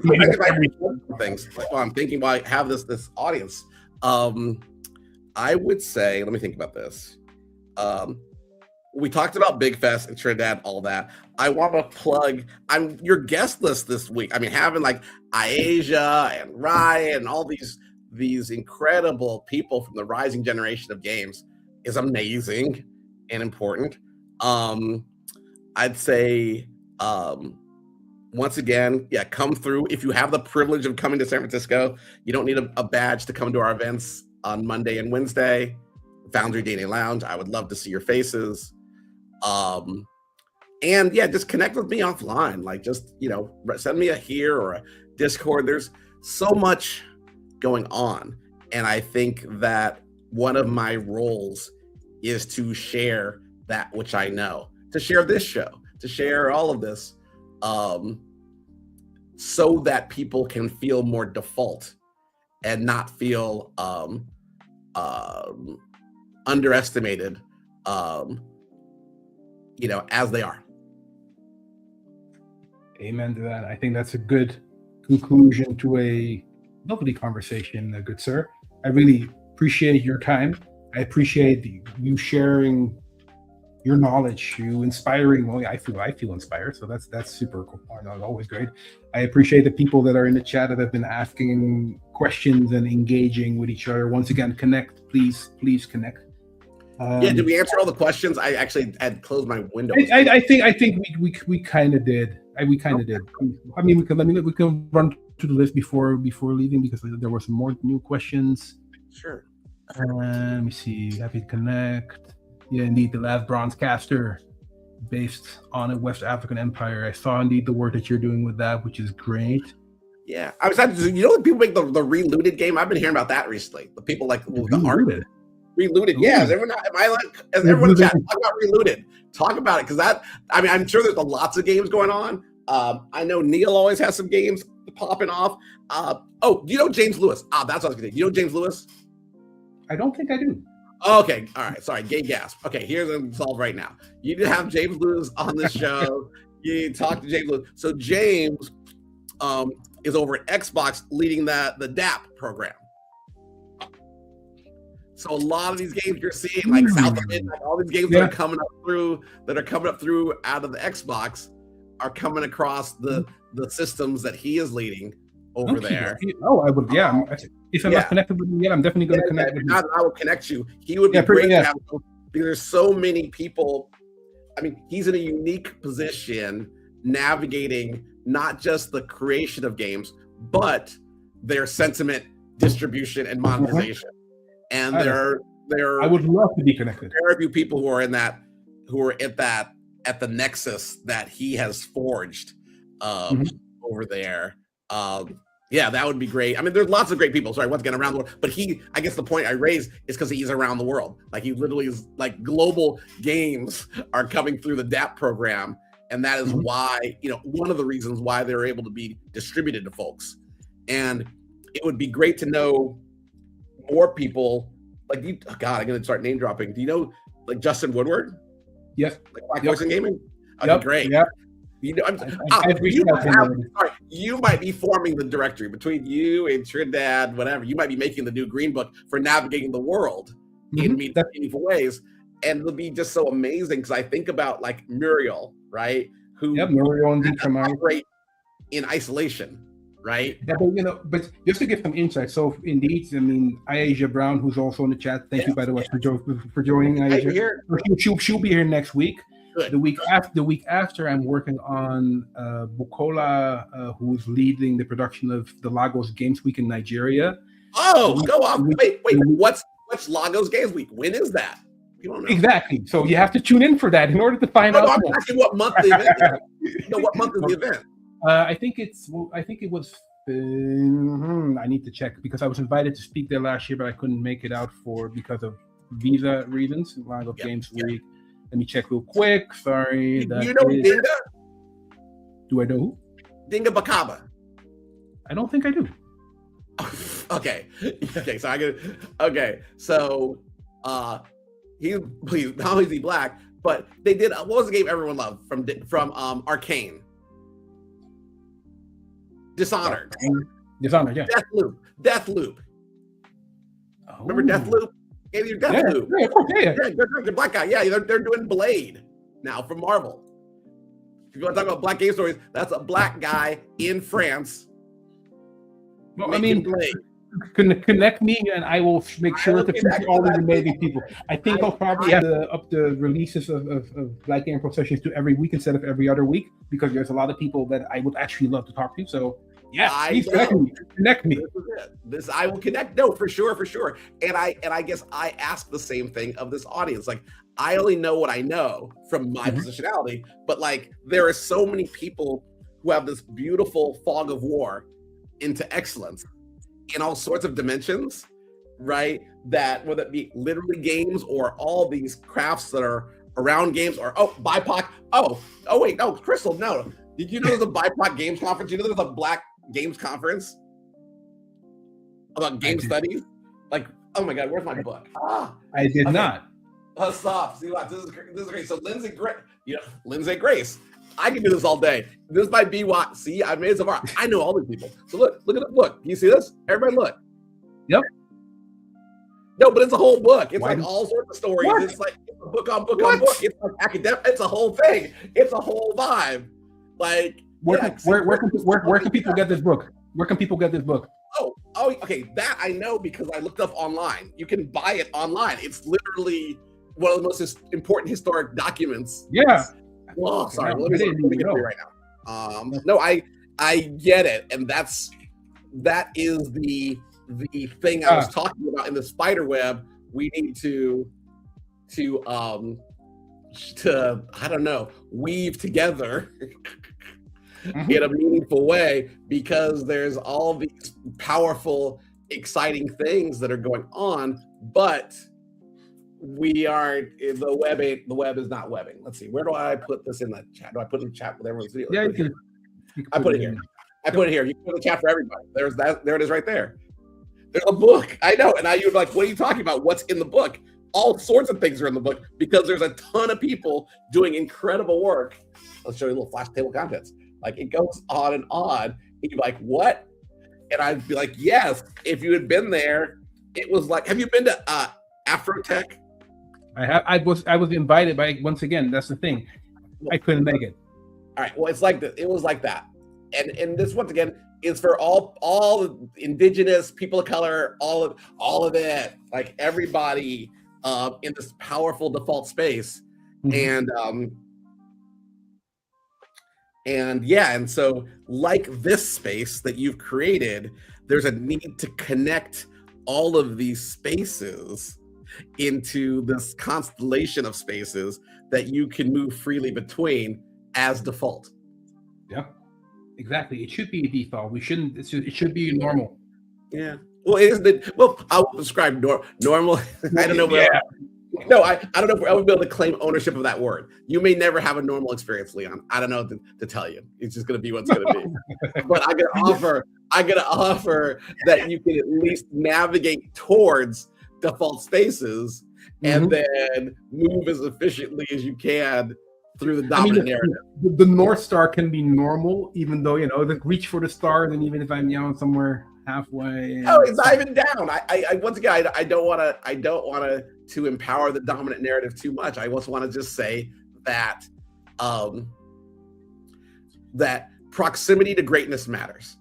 things. I'm thinking while I have this audience. I would say, let me think about this. We talked about Big Fest and Trinidad, all that. I want to plug. I'm your guest list this week. Having like Asia and Ryan and all these incredible people from the rising generation of games is amazing and important. I'd say. Once again, come through. If you have the privilege of coming to San Francisco, you don't need a badge to come to our events on Monday and Wednesday. Foundry DNA Lounge. I would love to see your faces. And just connect with me offline. Like just, send me a here or a Discord. There's so much going on. And I think that one of my roles is to share that which I know, to share this show, to share all of this. So that people can feel more default and not feel underestimated, as they are.
Amen to that. I think that's a good conclusion to a lovely conversation, good sir. I really appreciate your time. I appreciate you sharing your knowledge, you inspiring. Well, I feel inspired, so that's super cool. Always great. I appreciate the people that are in the chat that have been asking questions and engaging with each other. Once again, connect, please connect.
Did we answer all the questions? I actually had closed my window.
I think we kind of did. We kind of did. I mean, we can run through the list before leaving because there were some more new questions.
Sure.
Let me see. Happy to connect. Yeah, indeed, the last bronze caster based on a West African empire. I saw indeed the work that you're doing with that, which is great.
Yeah, I was when people make the Relooted game. I've been hearing about that recently. The people like the art Relooted. Yeah, is everyone in chat talk about Relooted? Talk about it because I'm sure there's lots of games going on. I know Neil always has some games popping off. Do you know James Lewis? That's what I was gonna say. You know James Lewis?
I don't think I do.
Okay, all right. Sorry, gay gasp. Okay, here's a solve right now. You need to have James Lewis on the show. You talk to James Lewis. So James is over at Xbox leading the DAP program. So a lot of these games you're seeing, like South of Midnight, all these games that are coming up through out of the Xbox are coming across the systems that he is leading over there.
I would. Yeah. If I'm not connected with him yet, I'm definitely going to connect with him.
I will connect you. He would be great to have, because there's so many people. I mean, he's in a unique position navigating not just the creation of games, but their sentiment, distribution, and monetization. And there
I would love to be connected.
There are a few people who are at the nexus that he has forged over there. That would be great. I mean, there's lots of great people. Sorry, once again, around the world. But I guess the point I raised is because he's around the world. Like he literally is like global games are coming through the DAP program. And that is why, one of the reasons why they're able to be distributed to folks. And it would be great to know more people like you. Oh God, I'm going to start name dropping. Do you know like Justin Woodward?
Yes.
Like Black Voice in Gaming? Okay, great.
Yeah.
You might be forming the directory between you and Trinidad, whatever. You might be making the new Green Book for navigating the world in meaningful ways. And it'll be just so amazing because I think about like Muriel, right?
Muriel and
operate in isolation, right?
Yeah, but just to give some insight. So indeed, I mean, Aisha Brown, who's also in the chat. Thank you, by the way, for joining. Aisha. She'll be here next week. Good. The week after, I'm working on Bukola, who's leading the production of the Lagos Games Week in Nigeria.
Oh, go on! Wait! What's Lagos Games Week? When is that? You don't know.
Exactly. So you have to tune in for that in order to find out.
I'm asking what month the event is. What month is the event?
I think it was. I need to check because I was invited to speak there last year, but I couldn't make it out because of visa reasons. Lagos Games Week. Let me check real quick. Sorry.
Do you know Dinga?
Do I know who?
Dinga Bakaba.
I don't think I do.
Okay. So he's not only is he black, but they did what was the game everyone loved from Arcane? Dishonored.
Dishonored, yeah.
Deathloop. Oh. Remember Deathloop? Yeah, you're Deathloop. Yeah, they're black guy. Yeah, they're doing Blade now from Marvel. If you want to talk about black game stories, that's a black guy in France.
Well, I mean, Blade. Connect me, and I will make sure to feature all these amazing people. I think I'll probably have to up the releases of Black Game Pro sessions to every week instead of every other week because there's a lot of people that I would actually love to talk to. So. Yeah, please connect me.
This I will connect. No, for sure. And I guess I ask the same thing of this audience. Like, I only know what I know from my positionality, but like there are so many people who have this beautiful fog of war into excellence in all sorts of dimensions, right? That whether it be literally games or all these crafts that are around games or BIPOC. Oh wait, no, Crystal, no. Did you know there's a BIPOC games conference? You know there's a Black Games conference about game studies? Like, oh my God, where's my book?
I did not.
Stop. See what? This is great. So Lindsay Grace. I can do this all day. This might be what. See, I made some art. I know all these people. So look at the book. You see this? Everybody look.
Yep.
No, but it's a whole book. It's like all sorts of stories. What? It's book on book on book. It's like academic. It's a whole thing. It's a whole vibe. Like,
where can people get this book? Where can people get this book?
Oh, okay. That I know because I looked up online. You can buy it online. It's literally one of the most important historic documents.
Yeah.
Oh, sorry. Let me get it right now. No, I get it, and that is the thing I was talking about in the spider web. We need to I don't know, weave together in a meaningful way, because there's all these powerful, exciting things that are going on, but the web is not webbing. Let's see, where do I put this in the chat? Do I put it in the chat with everyone's video?
Yeah,
I put it here. I put it here. You can put it in the chat for everybody. There it is right there. There's a book. I know. And now you're like, what are you talking about? What's in the book? All sorts of things are in the book because there's a ton of people doing incredible work. Let's show you a little flash table contents. Like, it goes on and on. And you're like, what? And I'd be like, yes. If you had been there, it was like, have you been to Afrotech?
I have. I was invited, by, once again, that's the thing. I couldn't make it.
All right. Well, it's like that. It was like that. And this, once again, is for all indigenous people of color, all of it, like everybody in this powerful default space. Mm-hmm. And so, like this space that you've created, there's a need to connect all of these spaces into this constellation of spaces that you can move freely between as default.
Yeah. Exactly. It should be a default. It should be normal.
Yeah. Well, I'll describe normal. I don't know. No, I don't know if I would be able to claim ownership of that word. You may never have a normal experience, Leon. I don't know to tell you. It's just going to be what's going to be. But I'm going to offer that you can at least navigate towards default spaces and then move as efficiently as you can through the dominant narrative.
The North Star can be normal, even though, reach for the stars, and even if I'm somewhere halfway.
Oh, it's not even down. I once again, I don't want to empower the dominant narrative too much. I also want to just say that that proximity to greatness matters.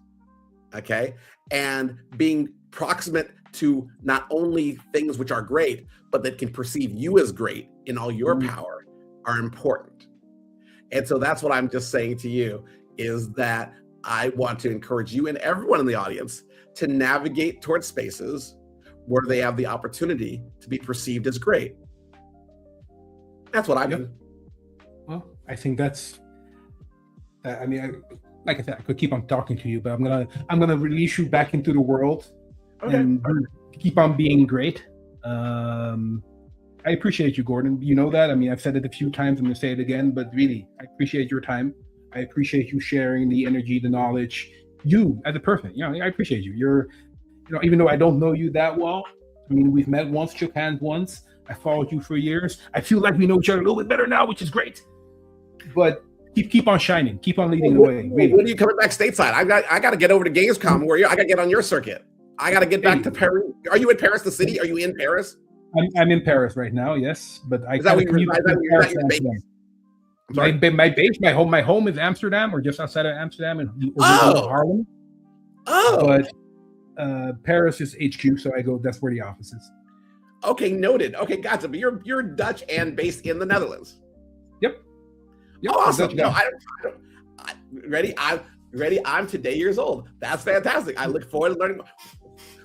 Okay, and being proximate to not only things which are great, but that can perceive you as great in all your power are important. And so that's what I'm just saying to you, is that I want to encourage you and everyone in the audience to navigate towards spaces where they have the opportunity to be perceived as great. That's what I mean.
Well, I think that's, like I said, I could keep on talking to you, but I'm gonna release you back into the world and keep on being great. I appreciate you, Gordon. You know that. I've said it a few times. I'm going to say it again, but really, I appreciate your time. I appreciate you sharing the energy, the knowledge. You as a person, I appreciate you. You're, even though I don't know you that well, we've met once, shook hands once. I followed you for years. I feel like we know each other a little bit better now, which is great. But keep on shining. Keep on leading the way. Really.
When are you coming back stateside? I got to get over to Gamescom. Where I got to get on your circuit. I got to get back to Paris. Are you in Paris, the city? Are you in Paris?
I'm in Paris right now, yes, but I.
Is that where you're base?
My home is Amsterdam, or just outside of Amsterdam, in Harlem.
Oh,
but Paris is HQ, so I go. That's where the office is.
Okay, noted. Okay, gotcha. But you're Dutch and based in the Netherlands.
Yep.
Oh, awesome. No, I don't. Ready? I'm ready. I'm today years old. That's fantastic. I look forward to learning.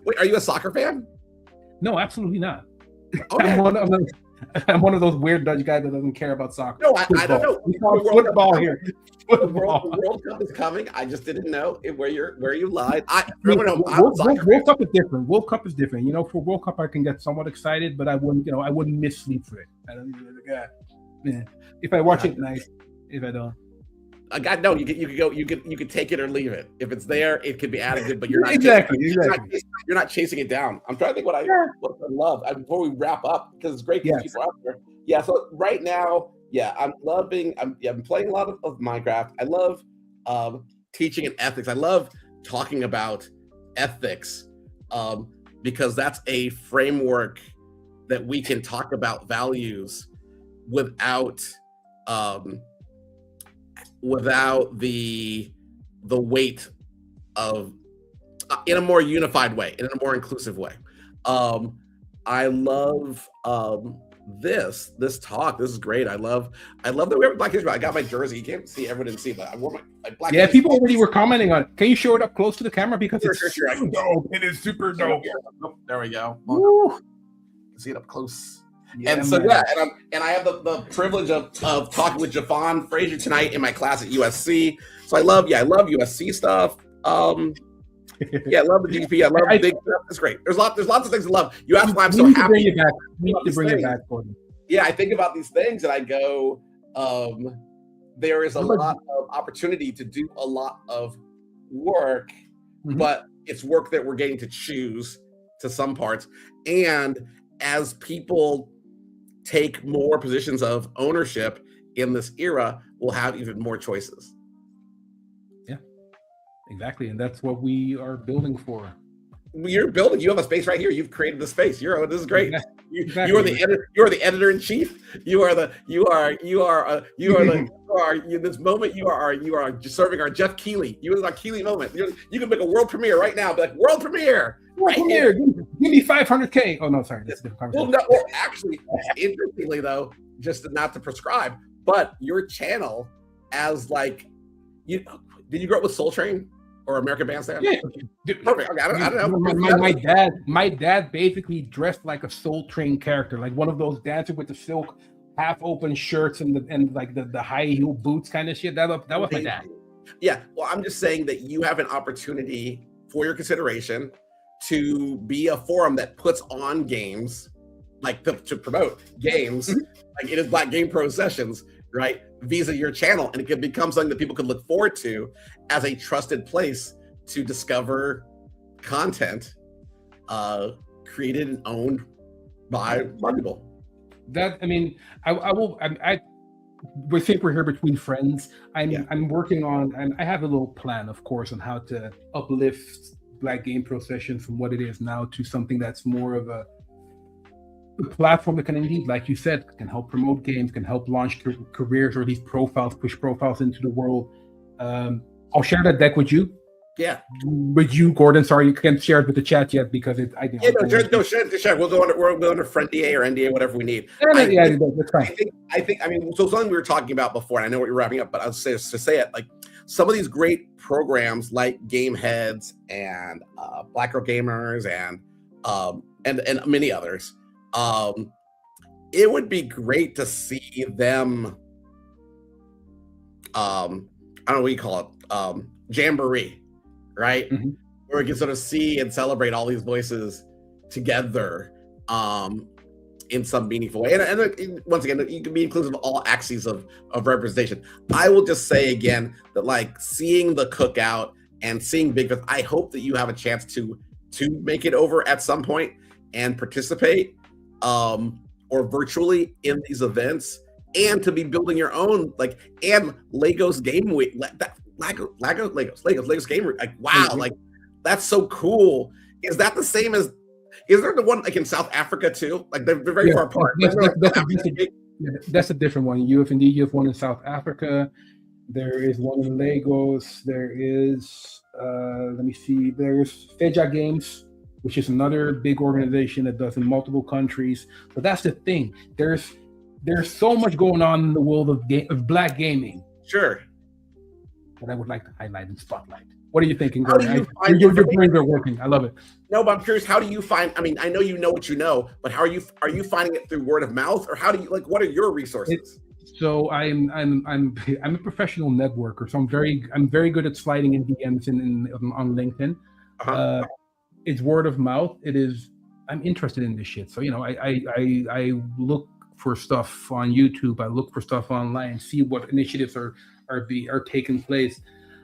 Wait, are you a soccer fan?
No, absolutely not.
Okay.
I'm one of those weird Dutch guys that doesn't care about soccer.
No, I don't know.
We call football here.
The World Cup is coming. I just didn't know where you lied.
World Cup is different. World Cup is different. For World Cup, I can get somewhat excited, but I wouldn't miss sleep for it. If I watch it, nice. If I don't.
You could take it or leave it. If it's there, it could be additive, but you're not you're not chasing it down. I'm trying to think what I love before we wrap up, because it's great to people out there. Yeah. So right now, I'm playing a lot of Minecraft. I love teaching and ethics. I love talking about ethics because that's a framework that we can talk about values without the weight of in a more unified way, in a more inclusive way. I love this talk. This is great. I love that we have Black History. I got my jersey. You can't see, everyone didn't see, but I wore my Black History.
People already were commenting on it. Can you show it up close to the camera? Because it's
sure.
dope. It is super dope.
There we go. Woo. See it up close. Yeah, and so and I have the privilege of talking with Javon Frazier tonight in my class at USC. So I love USC stuff. I love the GP. I love big stuff. It's great. There's lots of things to love. You asked why I'm so happy.
We need to bring it back for them.
Yeah, I think about these things and I go, there is a lot of opportunity to do a lot of work, but it's work that we're getting to choose to some parts. And as people take more positions of ownership in this era, we'll have even more choices.
Exactly, and that's what we are building for.
You're building. You have a space right here. You've created the space. This is great. Exactly. You are the editor. You are the editor in chief. This moment. You are serving our Jeff Keighley. You are our Keighley moment. You can make a world premiere right now. Be like world premiere.
Give me 500K. Oh no, sorry, that's a different conversation.
Well, actually, interestingly though, just not to prescribe, but your channel as like did you grow up with Soul Train? Or American Bandstand?
Yeah.
Perfect. Okay, I don't know.
My dad basically dressed like a Soul Train character, like one of those dancers with the silk half open shirts and like the high heel boots kind of shit. That was my dad.
Yeah. Well, I'm just saying that you have an opportunity for your consideration to be a forum that puts on games, like to promote games, like it is Black Game Pro Sessions, right? Visa your channel, and it could become something that people could look forward to as a trusted place to discover content created and owned by people.
That I we think we're here between friends. I'm working on, and I have a little plan, of course, on how to uplift Black Game Pro Sessions from what it is now to something that's more of a platform that can indeed, like you said, can help promote games, can help launch careers, or at least push profiles into the world. I'll share that deck with you.
Yeah.
With you, Gordon. Sorry, you can't share it with the chat yet because share.
We'll go under friend DA or NDA, whatever we need.
That's fine.
I think, so something we were talking about before, and I know what you're wrapping up, but I'll say it, like some of these great programs like Gameheads and Black Girl Gamers and many others. It would be great to see them, I don't know what you call it, jamboree, right? Where we can sort of see and celebrate all these voices together in some meaningful way. And once again, you can be inclusive of all axes of representation. I will just say again that like seeing the cookout and seeing Big Fifth, I hope that you have a chance to make it over at some point and participate or virtually in these events, and to be building your own, like, and Legos Game Week, Legos Game Week, like, wow, like that's so cool. Is that the same as, is there the one like in South Africa too? Like they're very far apart.
That's a different one. You have one in South Africa. There is one in Lagos. There is let me see. There's Feja Games, which is another big organization that does in multiple countries. So that's the thing. There's so much going on in the world of Black gaming.
Sure.
That I would like to highlight and spotlight. What are you thinking, Gordon? Your brains are working. I love it.
No, but I'm curious. How do you find? I mean, I know what you know, but how are you finding it through word of mouth, or how do you like? What are your resources?
So I'm a professional networker, so I'm very good at sliding in DMs on LinkedIn. It's word of mouth. It is. I'm interested in this shit. So I look for stuff on YouTube. I look for stuff online. See what initiatives are taking place.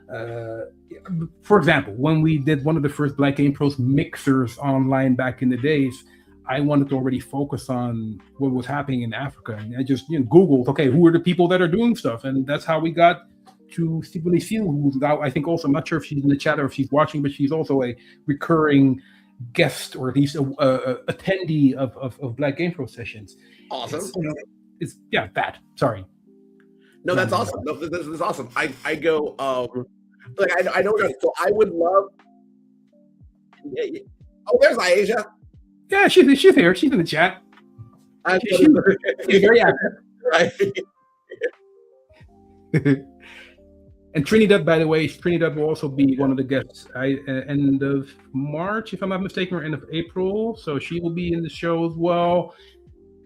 For example, when we did one of the first Black Game Pros mixers online back in the days, I wanted to already focus on what was happening in Africa, and I just Googled, okay, who are the people that are doing stuff, and that's how we got to Stephen Seal, who's now, I think also, I'm not sure if she's in the chat or if she's watching, but she's also a recurring guest, or at least a attendee of Black Game Pro sessions.
Awesome.
that. Sorry.
No, that's awesome. No, this is awesome. I go like I know. So I would love. Yeah. Oh, there's Aisha.
Yeah, she's here. She's in the chat. She's very active.
Right.
And Trinidad, by the way, Trinidad will also be one of the guests. End of March, if I'm not mistaken, or end of April. So she will be in the show as well.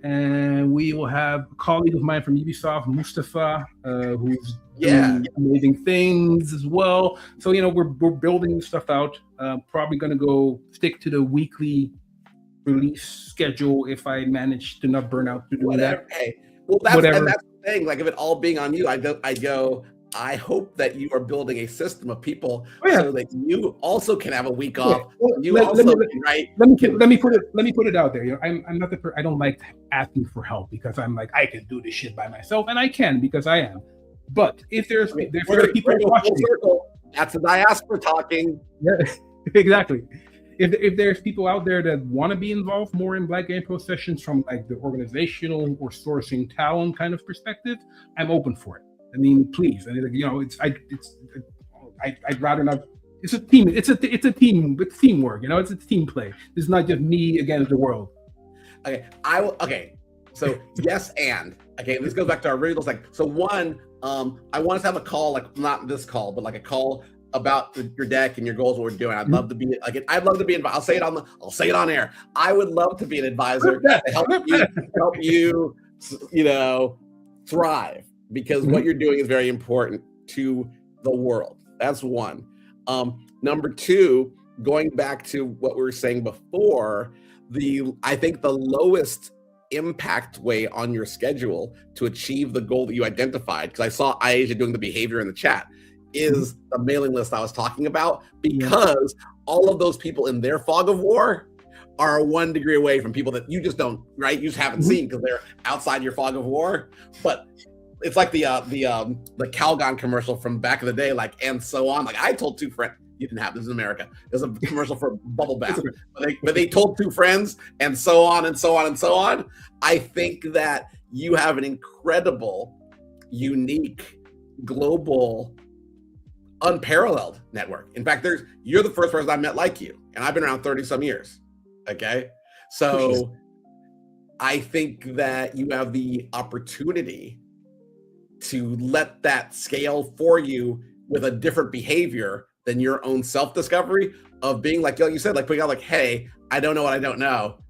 And we will have a colleague of mine from Ubisoft, Mustafa, who's doing amazing things as well. So we're building stuff out. Probably going to go stick to the weekly release schedule if I manage to not burn out to doing that.
Hey, well, that's the thing. Like, if it all being on you, I hope that you are building a system of people so that you also can have a week off.
Let me put it out there. I'm not I don't like asking for help because I'm like, I can do this shit by myself, and I can because I am. But if there are people watching,
that's a diaspora talking.
Yeah, exactly. If there's people out there that want to be involved more in Black Game Pro sessions from like the organizational or sourcing talent kind of perspective, I'm open for it. I mean, please. I'd rather not. It's a team. It's a team. It's teamwork. It's a team play. It's not just me against the world.
Okay, I will. Okay, so yes, and okay, this goes back to our original thing. So one, I want us to have a call, like not this call, but like a call about your deck and your goals. What we're doing. I'd love to be I'd love to be involved. I'll say it on air. I would love to be an advisor to help you, thrive. Because what you're doing is very important to the world. That's one. Number two, going back to what we were saying before, I think the lowest impact way on your schedule to achieve the goal that you identified, because I saw Aisha doing the behavior in the chat, is the mailing list I was talking about, because all of those people in their fog of war are 1 degree away from people that you just don't, right? You just haven't seen because they're outside your fog of war. But it's like the Calgon commercial from back in the day, like, and so on. Like, I told 2 friends, you didn't have this in America. There's a commercial for bubble bath, but they told 2 friends, and so on and so on and so on. I think that you have an incredible, unique, global, unparalleled network. In fact, you're the first person I met like you, and I've been around 30 some years. Okay, so I think that you have the opportunity to let that scale for you with a different behavior than your own self-discovery of being like you said, like putting out like, hey, I don't know what I don't know.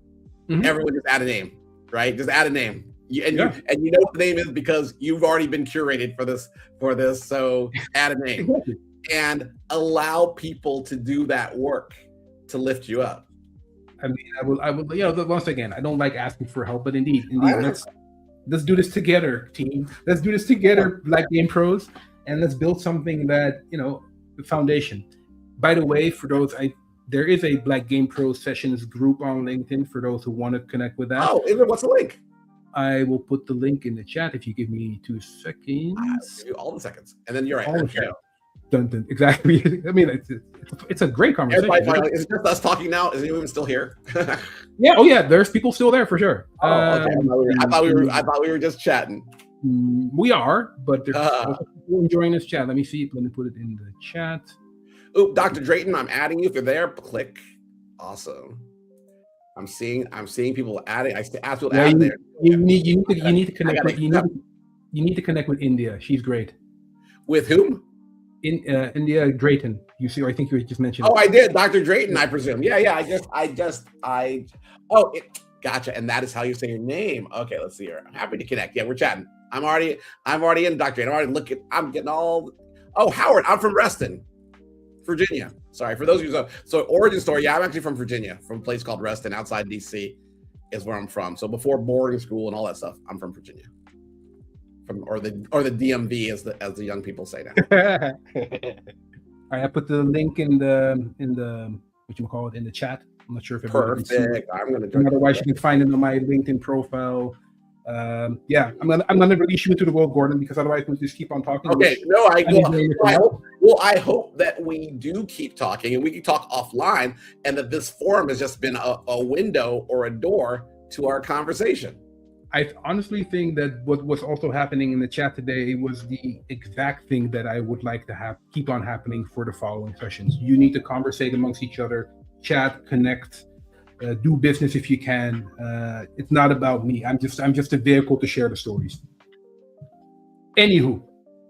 Everyone just add a name, right? Just add a name. You know what the name is because you've already been curated for this. So add a name and allow people to do that work to lift you up.
I mean, I will, once again, I don't like asking for help, but indeed, let's do this together, team. Let's do this together, Black Game Pros, and let's build something that, the foundation. By the way, for those, there is a Black Game Pros sessions group on LinkedIn for those who want to connect with that.
Oh, what's the link?
I will put the link in the chat if you give me 2 seconds.
I'll give you all the seconds, and then you're right.
Dun, exactly. I mean, it's a great conversation.
Is it just us talking now? Is anyone still here?
Yeah. Oh, yeah. There's people still there for sure.
Okay. I thought we were just chatting.
We are, but there's people enjoying this chat. Let me see. Let me put it in the chat.
Oh, Dr. Drayton, I'm adding you. If you're there, click. Awesome. I'm seeing people adding. I asked people to add there.
You need to connect. You need to connect with India. She's great.
With whom?
India Drayton. You see, I think you just mentioned.
Oh, I did, Dr. Drayton, I presume. Yeah. Gotcha. And that is how you say your name. Okay, let's see here. I'm happy to connect. Yeah, we're chatting. I'm already in Dr. Drayton. I'm already looking. I'm getting all. Oh, Howard, I'm from Reston, Virginia. Sorry for those of you. So origin story. Yeah, I'm actually from Virginia, from a place called Reston, outside DC, is where I'm from. So before boarding school and all that stuff, I'm from Virginia. Or the DMV as the young people say now.
All right, I put the link in the in the chat. I'm not sure if
perfect. I'm gonna join.
Otherwise, you can find it on my LinkedIn profile. I'm gonna release you into the world, Gordon, because otherwise we'll just keep on talking.
Okay, I hope that we do keep talking and we can talk offline, and that this forum has just been a window or a door to our conversation.
I honestly think that what was also happening in the chat today was the exact thing that I would like to keep on happening for the following sessions. You need to conversate amongst each other, chat, connect, do business if you can. It's not about me. I'm just a vehicle to share the stories. Anywho,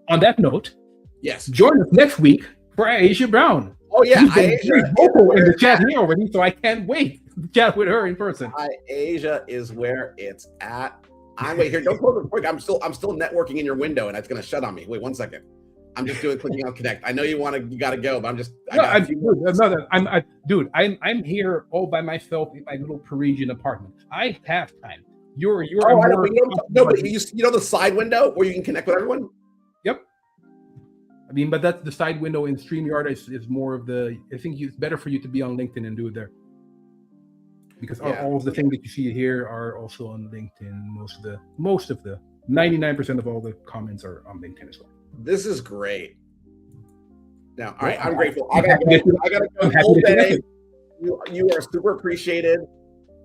on that note,
yes,
join us next week for Asia Brown.
Oh yeah,
She's been very vocal in the chat here already, so I can't wait to chat with her in person.
Asia is where it's at. Wait here. Don't close it quick. I'm still networking in your window, and it's gonna shut on me. Wait 1 second. I'm just clicking on connect. I know you gotta go, but I'm just. I'm here all by myself in my little Parisian apartment. I have time. You're. But you know the side window where you can connect with everyone.
Yep. I mean, but that's the side window in StreamYard is more of the. I think it's better for you to be on LinkedIn and do it there, because all of the things that you see here are also on LinkedIn. Most of the 99% of all the comments are on LinkedIn as well.
This is great. Now, all right, I'm grateful. I gotta go whole day. You are super appreciated.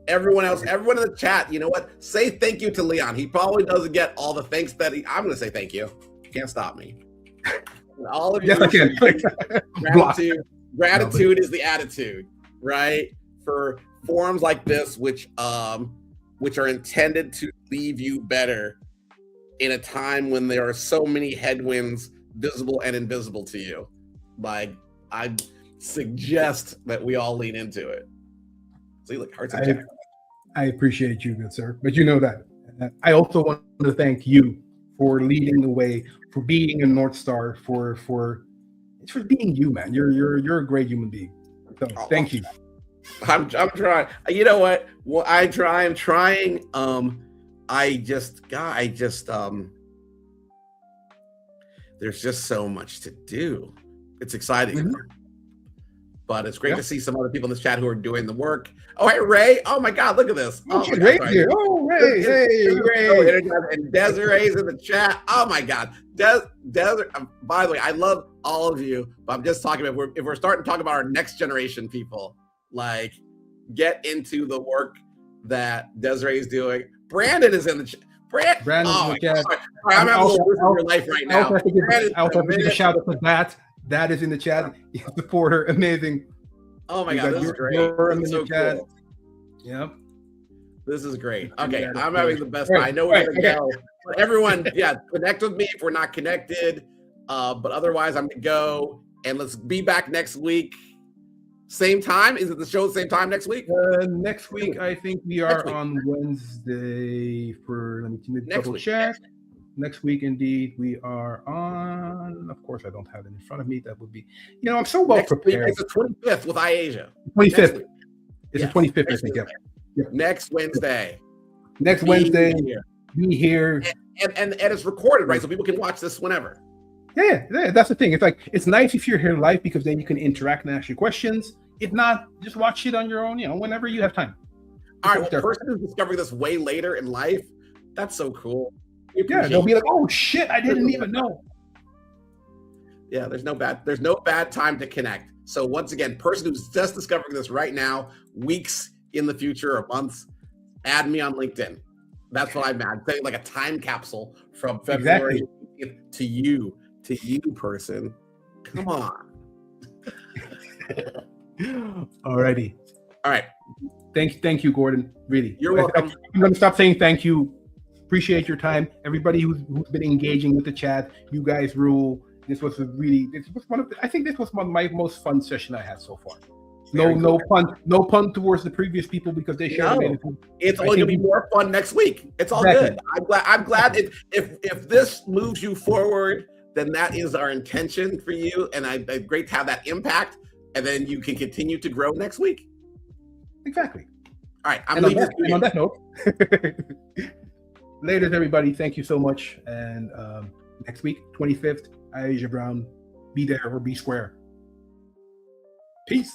Everyone else, everyone in the chat, you know what? Say thank you to Leon. He probably doesn't get all the thanks that I'm going to say thank you. You can't stop me. And all of you,
yes, I can.
gratitude is the attitude, right? For forums like this, which are intended to leave you better in a time when there are so many headwinds, visible and invisible to you. Like, I suggest that we all lean into it. See, look, hearts in chat.
I appreciate you, good sir. But you know that. I also want to thank you for leading the way, for being a North Star, for being you, man. You're a great human being. So thank you.
I'm trying. You know what? Well, I'm trying. There's just so much to do. It's exciting. Mm-hmm. But it's great to see some other people in this chat who are doing the work. Oh, hey, Ray. Oh, my God, look at this. Oh, my
Ray here. Oh, Ray. Hey, Ray.
And Desiree's in the chat. Oh, my God. Desiree, by the way, I love all of you, but I'm just talking about if we're starting to talk about our next generation people, like, get into the work that Desiree is doing. Brandon is in the chat.
Brandon,
oh, God. I'm having a little listen to your life right now.
I'll have to give a shout out to that. That is in the chat. Supporter, amazing.
Oh my God, this is great. This is so cool.
Yep.
This is great. Okay, I'm having the best time. I know we're gonna go. But everyone, connect with me if we're not connected. But otherwise, I'm gonna go, and let's be back next week. Same time? Is it the show the same time next week?
Next week, I think we are on Wednesday for. Let me double check. Next week, indeed, we are on. Of course, I don't have it in front of me. That would be, I'm so well prepared.
It's the 25th with iAsia.
25th. It's the 25th, I think. Yeah.
Next Wednesday.
Next Wednesday. Be here.
And it's recorded, right? So people can watch this whenever.
Yeah, that's the thing. It's like it's nice if you're here live because then you can interact and ask your questions. If not, just watch it on your own. Whenever you have time.
All right. Well, the person who's discovering this way later in life, that's so cool.
Yeah, they'll be like, "Oh shit, I didn't even know."
Yeah, there's no bad time to connect. So once again, person who's just discovering this right now, weeks in the future or months, add me on LinkedIn. That's what I'm at. Like a time capsule from February to you, person. Come on.
Alrighty.
All right.
Thank you, Gordon. Really,
you're welcome.
I'm going to stop saying thank you. Appreciate your time, everybody who's been engaging with the chat. You guys rule. This was I think this was one of my most fun session I had so far. No pun towards the previous people because they shared.
It's only gonna be more fun next week. It's all good. I'm glad if this moves you forward, then that is our intention for you, and I'm great to have that impact, and then you can continue to grow next week.
Exactly.
All right. I'm leaving
on that note. Later, everybody. Thank you so much. And next week, 25th, Asia Brown. Be there or be square. Peace.